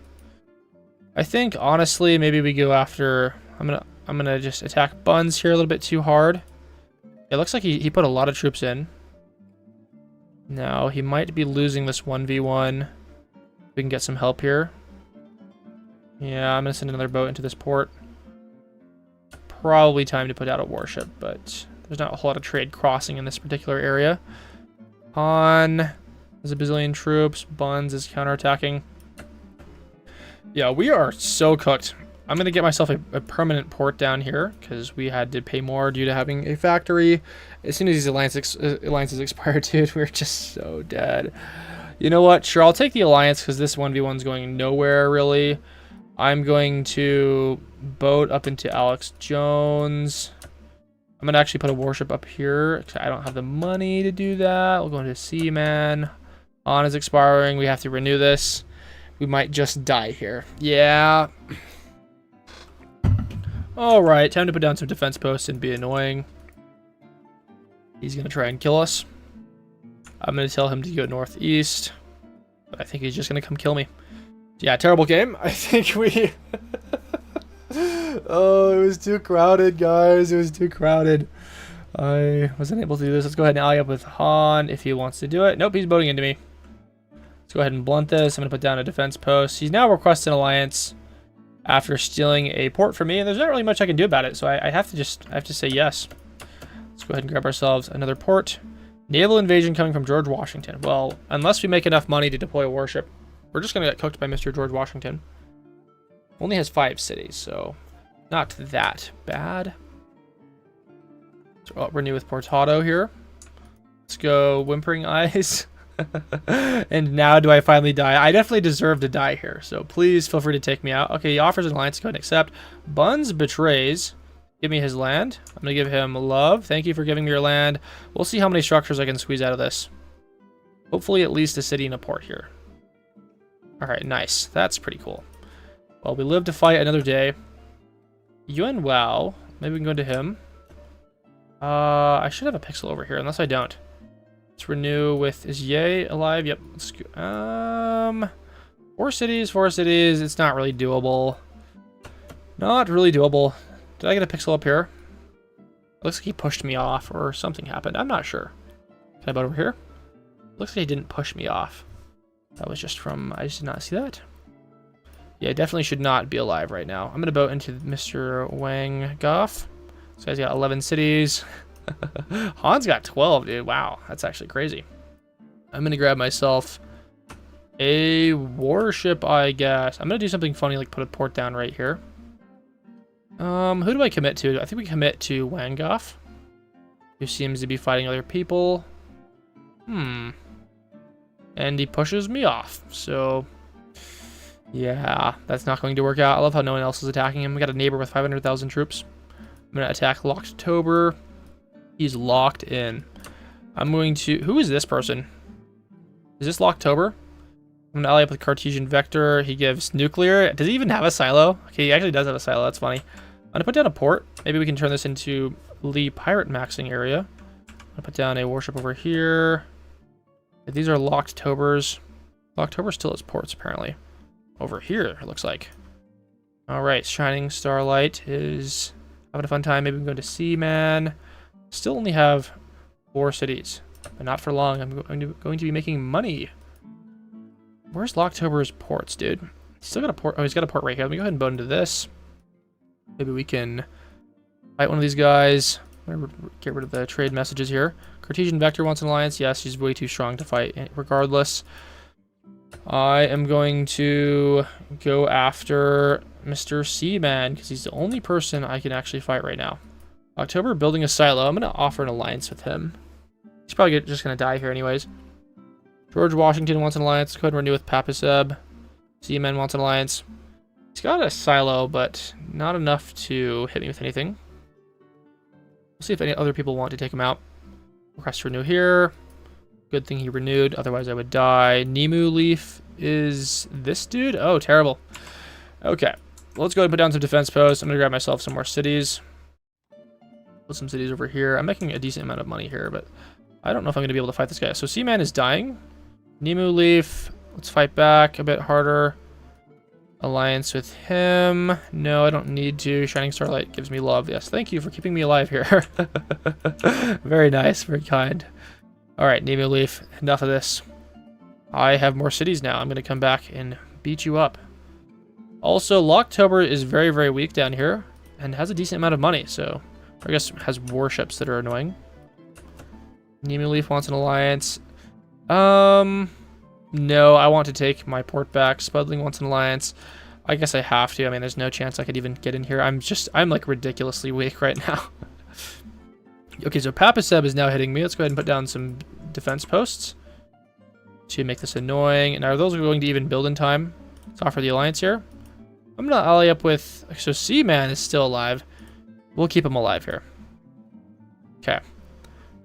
I think, honestly, maybe we go after... I'm gonna just attack Buns here a little bit too hard. It looks like he put a lot of troops in. Now, he might be losing this 1v1. We can get some help here. Yeah, I'm going to send another boat into this port. Probably time to put out a warship, but there's not a whole lot of trade crossing in this particular area. Han, there's a bazillion troops. Buns is counterattacking. Yeah, we are so cooked. I'm going to get myself a permanent port down here because we had to pay more due to having a factory. As soon as these alliances expire, dude, we're just so dead. You know what? Sure, I'll take the alliance because this 1v1 is going nowhere, really. I'm going to boat up into Alex Jones. I'm going to actually put a warship up here because I don't have the money to do that. We'll go into Seaman. On is expiring. We have to renew this. We might just die here. Yeah. Alright, time to put down some defense posts and be annoying. He's going to try and kill us. I'm going to tell him to go northeast. But I think he's just going to come kill me. Yeah, terrible game. I think we... Oh, it was too crowded, guys. It was too crowded. I wasn't able to do this. Let's go ahead and ally up with Han if he wants to do it. Nope, he's boating into me. Let's go ahead and blunt this. I'm going to put down a defense post. He's now requested an alliance after stealing a port from me, and there's not really much I can do about it, so I have to say yes. Let's go ahead and grab ourselves another port. Naval invasion coming from George Washington. Well, unless we make enough money to deploy a warship, we're just going to get cooked by Mr. George Washington. Only has 5 cities, so not that bad. So I'll renew with Portado here. Let's go Whimpering Eyes. And now do I finally die? I definitely deserve to die here, so please feel free to take me out. Okay, he offers an alliance. Go ahead and accept. Buns betrays. Give me his land. I'm going to give him love. Thank you for giving me your land. We'll see how many structures I can squeeze out of this. Hopefully at least a city and a port here. Alright, nice. That's pretty cool. Well, we live to fight another day. Yuan Wow. Maybe we can go to him. I should have a pixel over here, unless I don't. Let's renew with... Is Ye alive? Yep. Let's go. 4 cities, 4 cities. It's not really doable. Not really doable. Did I get a pixel up here? Looks like he pushed me off or something happened. I'm not sure. Can I boat over here? Looks like he didn't push me off. That was just from... I just did not see that. Yeah, definitely should not be alive right now. I'm going to boat into Mr. Wang Goff. This guy's got 11 cities. Han's got 12, dude. Wow, that's actually crazy. I'm going to grab myself a warship, I guess. I'm going to do something funny, like put a port down right here. Who do I commit to? I think we commit to Wang Goff, who seems to be fighting other people. And he pushes me off, so... Yeah, that's not going to work out. I love how no one else is attacking him. We got a neighbor with 500,000 troops. I'm going to attack Locktober. He's locked in. I'm going to... Who is this person? Is this Locktober? I'm going to ally up with Cartesian Vector. He gives nuclear. Does he even have a silo? Okay, he actually does have a silo. That's funny. I'm going to put down a port. Maybe we can turn this into Lee Pirate Maxing area. I'm going to put down a warship over here. These are Locktobers. Locktober still has ports, apparently. Over here, it looks like. Alright, Shining Starlight is having a fun time. Maybe we can go to Seaman. Still only have 4 cities. But not for long. I'm going to be making money. Where's Locktober's ports, dude? He's still got a port. Oh, he's got a port right here. Let me go ahead and boat into this. Maybe we can fight one of these guys. I'm going to get rid of the trade messages here. Cartesian Vector wants an alliance. Yes, he's way too strong to fight regardless. I am going to go after Mr. Seaman because he's the only person I can actually fight right now. October building a silo. I'm going to offer an alliance with him. He's probably just going to die here anyways. George Washington wants an alliance. Go ahead and renew with Papaseb. Seaman wants an alliance. He's got a silo, but not enough to hit me with anything. We'll see if any other people want to take him out. Request to renew here. Good thing he renewed, otherwise I would die. Nemu Leaf is this dude? Oh, terrible. Okay, let's go and put down some defense posts. I'm gonna grab myself some more cities. Put some cities over here. I'm making a decent amount of money here, but I don't know if I'm gonna be able to fight this guy. So Seaman is dying. Nemu Leaf, let's fight back a bit harder. Alliance with him. No, I don't need to. Shining Starlight gives me love. Yes, thank you for keeping me alive here. Very nice, very kind. Alright, Nemu Leaf, enough of this. I have more cities now. I'm going to come back and beat you up. Also, Locktober is very, very weak down here and has a decent amount of money, so I guess has warships that are annoying. Nemu Leaf wants an alliance. No, I want to take my port back. Spudling wants an alliance. I guess I have to. I mean, there's no chance I could even get in here. I'm like ridiculously weak right now. Okay, so Papaseb is now hitting me. Let's go ahead and put down some defense posts to make this annoying. And are those going to even build in time? Let's offer the alliance here. I'm going to ally up with... So Seaman is still alive. We'll keep him alive here. Okay.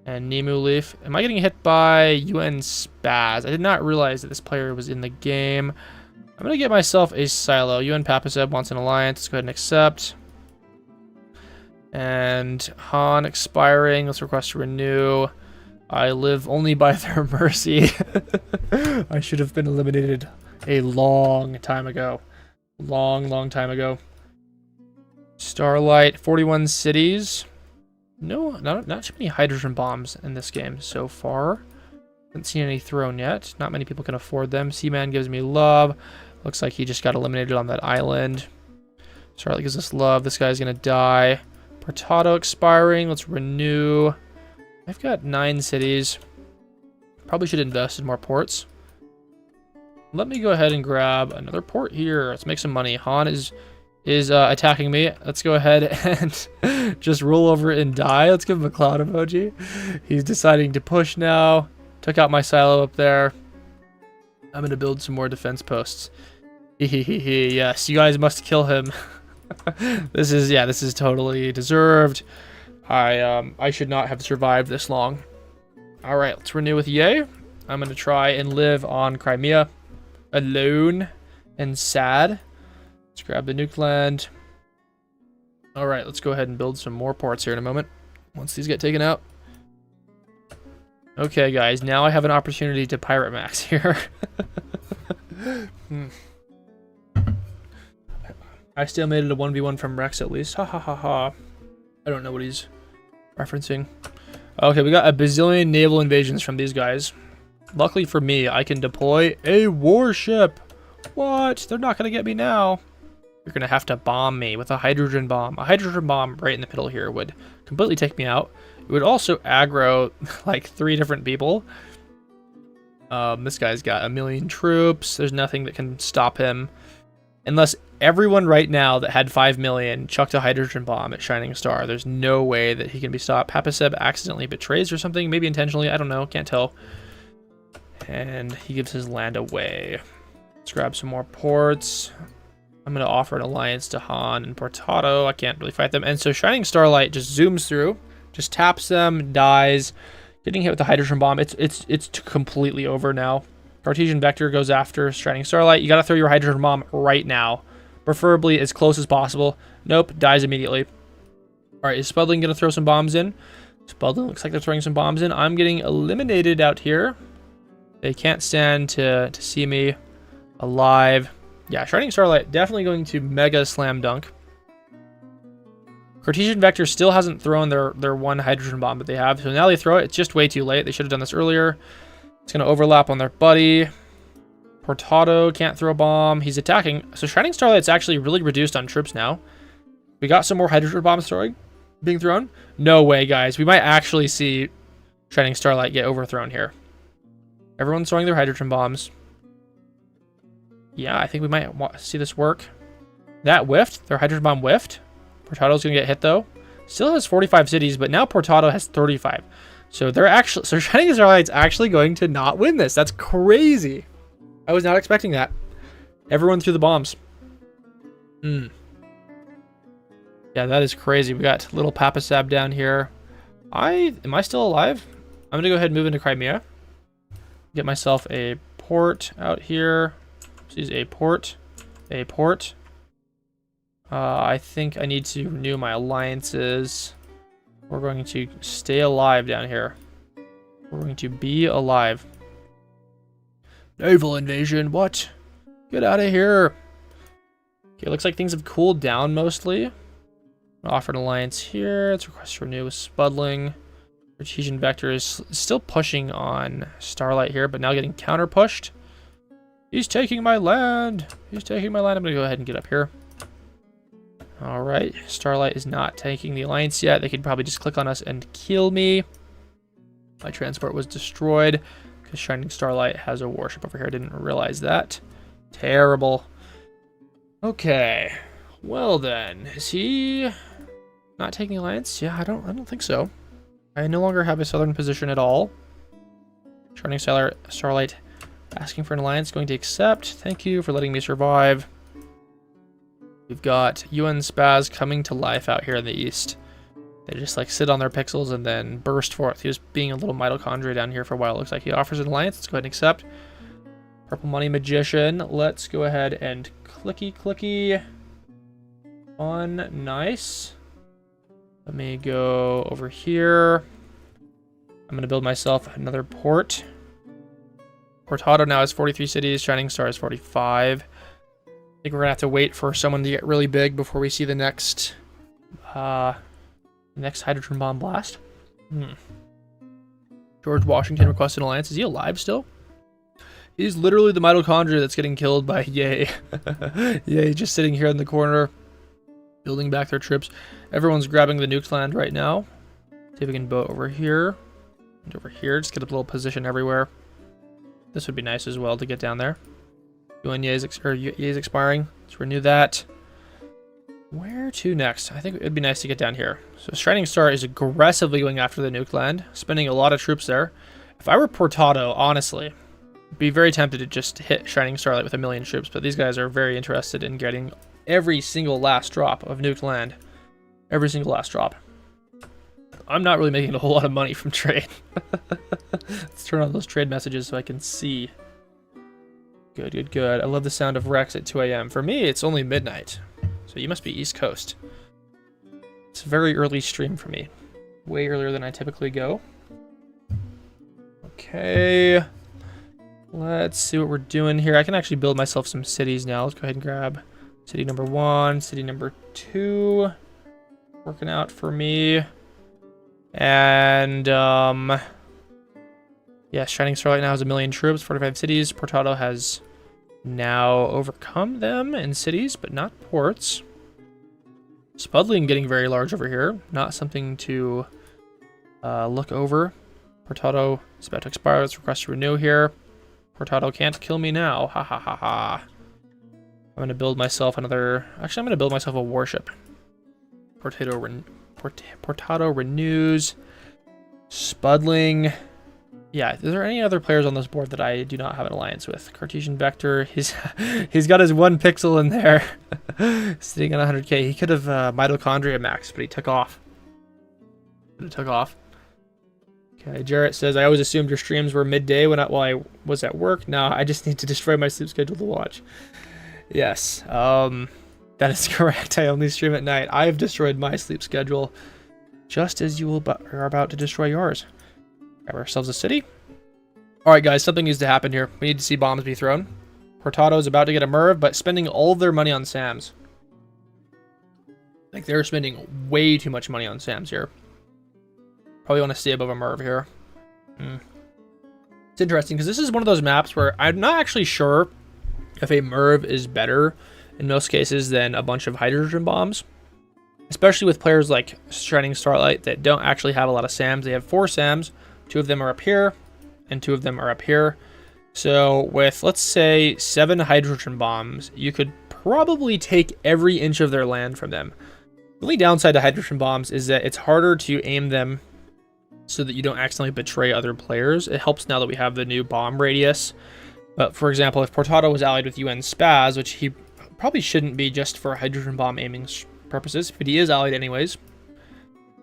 And Nemu Leaf. Am I getting hit by UN Spaz? I did not realize that this player was in the game. I'm going to get myself a silo. UN Papaseb wants an alliance. Let's go ahead and accept. And Han expiring. Let's request to renew. I live only by their mercy. I should have been eliminated a long time ago. Long time ago. Starlight, 41 cities. No, not too many hydrogen bombs in this game so far. Haven't seen any thrown yet. Not many people can afford them. Seaman gives me love. Looks like he just got eliminated on that island. Starlight gives us love. This guy's gonna die. Portado expiring. Let's renew. I've got 9 cities. Probably should invest in more ports. Let me go ahead and grab another port here. Let's make some money. Han is attacking me. Let's go ahead and just roll over and die. Let's give him a cloud emoji. He's deciding to push now. Took out my silo up there. I'm going to build some more defense posts. Yes, you guys must kill him. This is totally deserved. I should not have survived this long. All right, let's renew with Yay. I'm going to try and live on Crimea alone and sad. Let's grab the nuke land. All right, let's go ahead and build some more ports here in a moment once these get taken out. Okay, guys, now I have an opportunity to pirate max here. I still made it a 1v1 from Rex at least. Ha ha ha ha. I don't know what he's referencing. Okay, we got a bazillion naval invasions from these guys. Luckily for me, I can deploy a warship. What? They're not going to get me now. You're going to have to bomb me with a hydrogen bomb. A hydrogen bomb right in the middle here would completely take me out. It would also aggro like 3 different people. This guy's got 1 million troops. There's nothing that can stop him. Unless everyone right now that had 5 million chucked a hydrogen bomb at Shining Star, there's no way that he can be stopped. Papaseb accidentally betrays or something, maybe intentionally, I don't know, can't tell. And he gives his land away. Let's grab some more ports. I'm going to offer an alliance to Han and Portado. I can't really fight them. And so Shining Starlight just zooms through, just taps them, dies. Getting hit with the hydrogen bomb, it's completely over now. Cartesian Vector goes after Shining Starlight. You got to throw your hydrogen bomb right now. Preferably as close as possible. Nope, dies immediately. All right, is Spudling going to throw some bombs in? Spudling looks like they're throwing some bombs in. I'm getting eliminated out here. They can't stand to see me alive. Yeah, Shining Starlight definitely going to mega slam dunk. Cartesian Vector still hasn't thrown their 1 hydrogen bomb that they have. So now they throw it. It's just way too late. They should have done this earlier. It's going to overlap on their buddy. Portado can't throw a bomb. He's attacking. So Shining Starlight's actually really reduced on troops now. We got some more hydrogen bombs being thrown. No way, guys. We might actually see Shining Starlight get overthrown here. Everyone's throwing their hydrogen bombs. Yeah, I think we might see this work. That whiffed. Their hydrogen bomb whiffed. Portado's going to get hit, though. Still has 45 cities, but now Portado has 35. So Shining Starlight's actually going to not win this. That's crazy. I was not expecting that. Everyone threw the bombs. Yeah, that is crazy. We got little Papasab down here. Am I still alive? I'm going to go ahead and move into Crimea. Get myself a port out here. This is a port. A port. I think I need to renew my alliances. We're going to stay alive down here. We're going to be alive. Naval invasion, what? Get out of here. Okay, looks like things have cooled down mostly. Offer an alliance here. Let's request to renew with Spudling. Cartesian Vector is still pushing on Starlight here, but now getting counter pushed. He's taking my land. He's taking my land. I'm going to go ahead and get up here. Alright, Starlight is not taking the alliance yet. They could probably just click on us and kill me. My transport was destroyed because Shining Starlight has a warship over here. I didn't realize that. Terrible. Okay. Well then, is he not taking alliance? Yeah, I don't think so. I no longer have a southern position at all. Shining Starlight asking for an alliance, going to accept. Thank you for letting me survive. We've got UN Spaz coming to life out here in the east. They just like sit on their pixels and then burst forth. He was being a little mitochondria down here for a while. Looks like he offers an alliance. Let's go ahead and accept. Purple Money Magician. Let's go ahead and clicky on. Nice. Let me go over here. I'm going to build myself another port. Portado now has 43 cities. Shining Star has 45. I think we're going to have to wait for someone to get really big before we see the next hydrogen bomb blast. George Washington requested an alliance. Is he alive still? He's literally the mitochondria that's getting killed by Yay. Yay, just sitting here in the corner, building back their troops. Everyone's grabbing the nuked land right now. See if we can boat over here and over here. Just get a little position everywhere. This would be nice as well to get down there. Yay's expiring. Let's renew that. Where to next? I think it'd be nice to get down here. So Shining Star is aggressively going after the nuke land, spending a lot of troops there. If I were Portado, honestly, I'd be very tempted to just hit Shining Starlight with 1 million troops, but these guys are very interested in getting every single last drop of nuked land. Every single last drop. I'm not really making a whole lot of money from trade. Let's turn on those trade messages so I can see. Good. I love the sound of Rex at 2 a.m. For me, it's only midnight. So you must be East Coast. It's a very early stream for me. Way earlier than I typically go. Okay. Let's see what we're doing here. I can actually build myself some cities now. Let's go ahead and grab city number 1, city number 2. Working out for me. And, yeah, Shining Starlight now has 1 million troops, 45 cities. Portado has now overcome them in cities, but not ports. Spudling getting very large over here. Not something to look over. Portado is about to expire. Let's request to renew here. Portado can't kill me now. Ha ha ha ha. I'm going to build myself another... Actually, I'm going to build myself a warship. Portado renews. Spudling... Yeah, is there any other players on this board that I do not have an alliance with? Cartesian Vector, he's got his 1 pixel in there, sitting on 100k. He could have mitochondria max, but he took off. Okay, Jarrett says, I always assumed your streams were midday while I was at work. No, I just need to destroy my sleep schedule to watch. Yes, that is correct. I only stream at night. I have destroyed my sleep schedule, just as you are about to destroy yours. Grab ourselves a city. Alright guys, something needs to happen here. We need to see bombs be thrown. Portado is about to get a Merv, but spending all of their money on SAMs. Like, they're spending way too much money on SAMs here. Probably want to stay above a Merv here. It's interesting, because this is one of those maps where I'm not actually sure if a Merv is better, in most cases, than a bunch of hydrogen bombs. Especially with players like Shining Starlight that don't actually have a lot of SAMs. They have 4 SAMs. 2 of them are up here, and 2 of them are up here. So with, let's say, 7 hydrogen bombs, you could probably take every inch of their land from them. The only downside to hydrogen bombs is that it's harder to aim them so that you don't accidentally betray other players. It helps now that we have the new bomb radius. But for example, if Portado was allied with UN Spaz, which he probably shouldn't be just for hydrogen bomb aiming purposes, but he is allied anyways.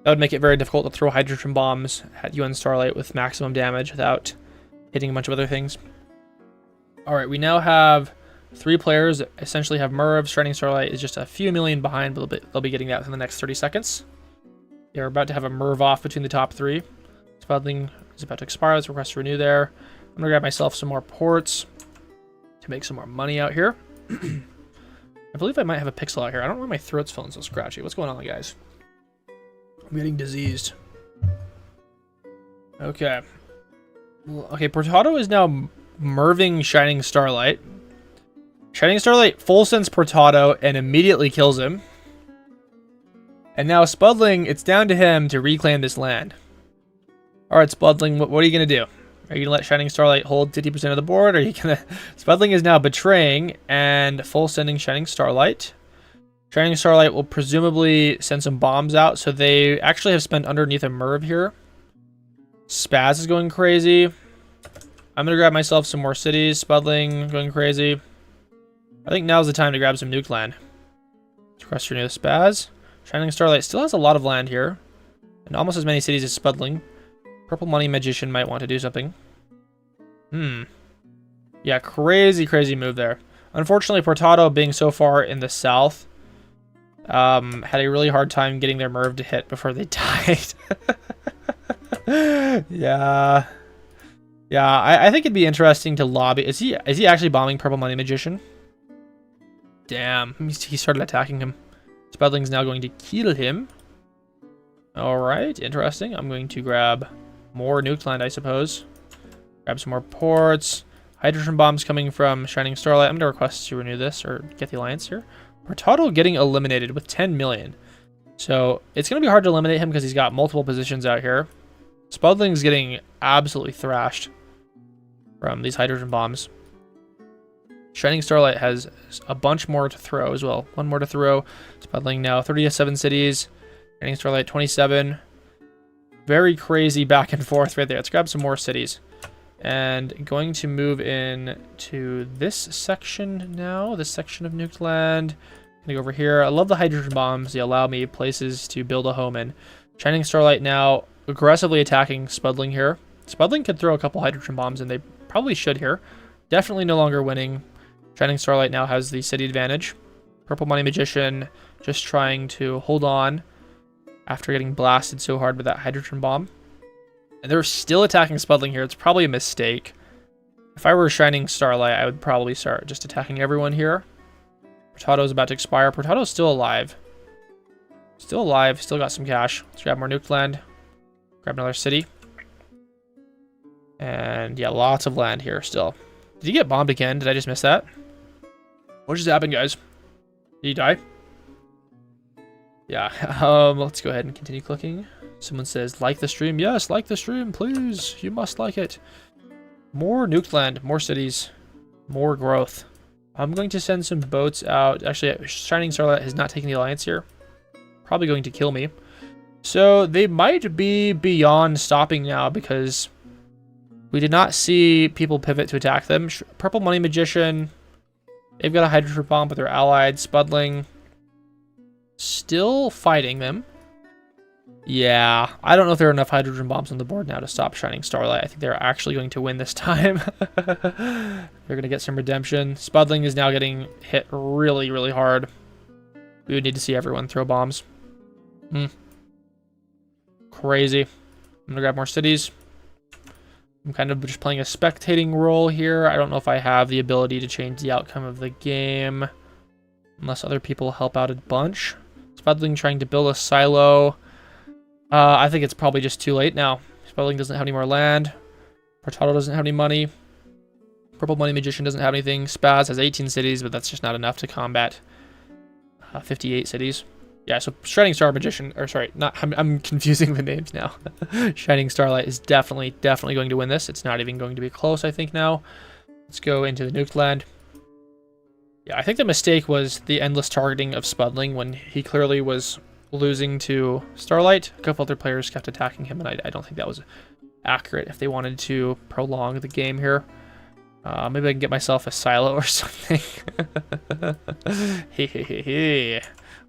That would make it very difficult to throw hydrogen bombs at UN Starlight with maximum damage without hitting a bunch of other things. Alright, we now have 3 players that essentially have Merv. Shining Starlight is just a few million behind, but they'll be getting that within the next 30 seconds. They're about to have a Merv off between the top 3. Spudling is about to expire. Let's request to renew there. I'm going to grab myself some more ports to make some more money out here. I believe I might have a pixel out here. I don't know why my throat's feeling so scratchy. What's going on, guys? I'm getting diseased. Okay. Okay, Portado is now Merving Shining Starlight. Shining Starlight full sends Portado and immediately kills him. And now Spudling, it's down to him to reclaim this land. Alright, Spudling, what are you going to do? Are you going to let Shining Starlight hold 50% of the board? Or are you going to... Spudling is now betraying and full sending Shining Starlight. Shining Starlight will presumably send some bombs out. So they actually have spent underneath a Merv here. Spaz is going crazy. I'm going to grab myself some more cities. Spudling going crazy. I think now's the time to grab some nuke land. Request renew the Spaz. Shining Starlight still has a lot of land here. And almost as many cities as Spudling. Purple Money Magician might want to do something. Yeah, crazy move there. Unfortunately, Portado, being so far in the south, had a really hard time getting their Merv to hit before they died. Yeah. Yeah, I think it'd be interesting to lobby. Is he actually bombing Purple Money Magician? Damn, he started attacking him. Spudling's now going to kill him. Alright, interesting. I'm going to grab more nuke land, I suppose. Grab some more ports. Hydrogen bombs coming from Shining Starlight. I'm going to request to renew this or get the alliance here. Portado getting eliminated with 10 million. So it's going to be hard to eliminate him because he's got multiple positions out here. Spudling's getting absolutely thrashed from these hydrogen bombs. Shining Starlight has a bunch more to throw as well. One more to throw. Spudling now 37 cities. Shining Starlight 27. Very crazy back and forth right there. Let's grab some more cities. And going to move in to this section now. This section of nuked land. Gonna go over here. I love the hydrogen bombs. They allow me places to build a home in. Shining Starlight now aggressively attacking Spudling here. Spudling could throw a couple hydrogen bombs and they probably should here. Definitely no longer winning. Shining Starlight now has the city advantage. Purple Money Magician just trying to hold on after getting blasted so hard with that hydrogen bomb. And they're still attacking Spudling here. It's probably a mistake. If I were Shining Starlight, I would probably start just attacking everyone here. Portado's about to expire. Portado's still alive. Still alive. Still got some cash. Let's grab more nuke land. Grab another city. And yeah, lots of land here still. Did he get bombed again? Did I just miss that? What just happened, guys? Did he die? Yeah. Let's go ahead and continue clicking. Someone says, like the stream. Yes, like the stream, please. You must like it. More nuked land, more cities, more growth. I'm going to send some boats out. Actually, Shining Starlight has not taken the alliance here. Probably going to kill me. So they might be beyond stopping now because we did not see people pivot to attack them. Purple Money Magician. They've got a hydrogen bomb, but they're allied. Spudling. Still fighting them. Yeah, I don't know if there are enough hydrogen bombs on the board now to stop Shining Starlight. I think they're actually going to win this time. They're going to get some redemption. Spudling is now getting hit really, really hard. We would need to see everyone throw bombs. Crazy. I'm going to grab more cities. I'm kind of just playing a spectating role here. I don't know if I have the ability to change the outcome of the game. Unless other people help out a bunch. Spudling trying to build a silo. I think it's probably just too late now. Spudling doesn't have any more land. Portado doesn't have any money. Purple Money Magician doesn't have anything. Spaz has 18 cities, but that's just not enough to combat 58 cities. Yeah, so Shining Star Magician, or sorry, not. I'm confusing the names now. Shining Starlight is definitely going to win this. It's not even going to be close, I think now. Let's go into the nuked land. Yeah, I think the mistake was the endless targeting of Spudling when he clearly was losing to Starlight. A couple other players kept attacking him, and I don't think that was accurate if they wanted to prolong the game here. Maybe I can get myself a silo or something. Hey.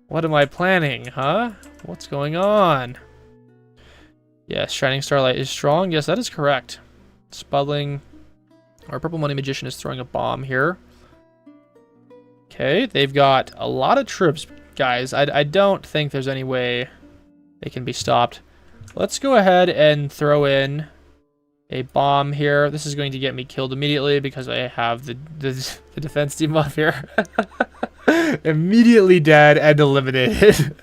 What am I planning, huh? What's going on? Yes, Shining Starlight is strong. Yes, that is correct. Spudling. Our Purple Money Magician is throwing a bomb here. Okay, they've got a lot of troops, guys. I don't think there's any way they can be stopped. Let's go ahead and throw in a bomb here. This is going to get me killed immediately because I have the defense team up here. Immediately dead and eliminated.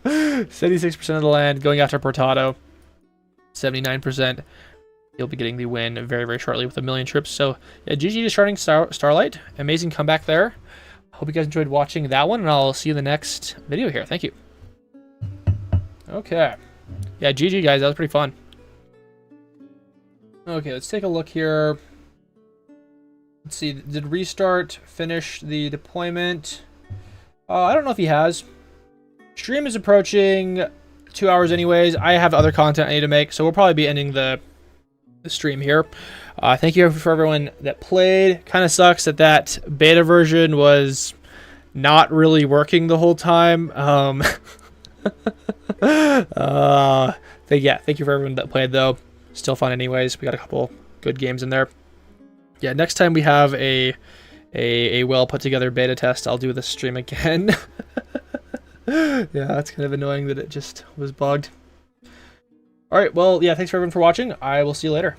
76% of the land going after Portado. 79%. He'll be getting the win very, very shortly with 1 million troops. So, yeah, GG to Shining Starlight. Amazing comeback there. Hope you guys enjoyed watching that one, and I'll see you in the next video here. Thank you. Okay. Yeah, GG, guys. That was pretty fun. Okay, let's take a look here. Let's see. Did Restart finish the deployment? I don't know if he has. Stream is approaching 2 hours anyways. I have other content I need to make, so we'll probably be ending the stream here. Thank you for everyone that played. Kind of sucks that beta version was not really working the whole time. Thank you for everyone that played though. Still fun anyways. We got a couple good games in there. Yeah, next time we have a well put together beta test, I'll do the stream again. Yeah, that's kind of annoying that it just was bugged. Alright, well, yeah, thanks for everyone for watching. I will see you later.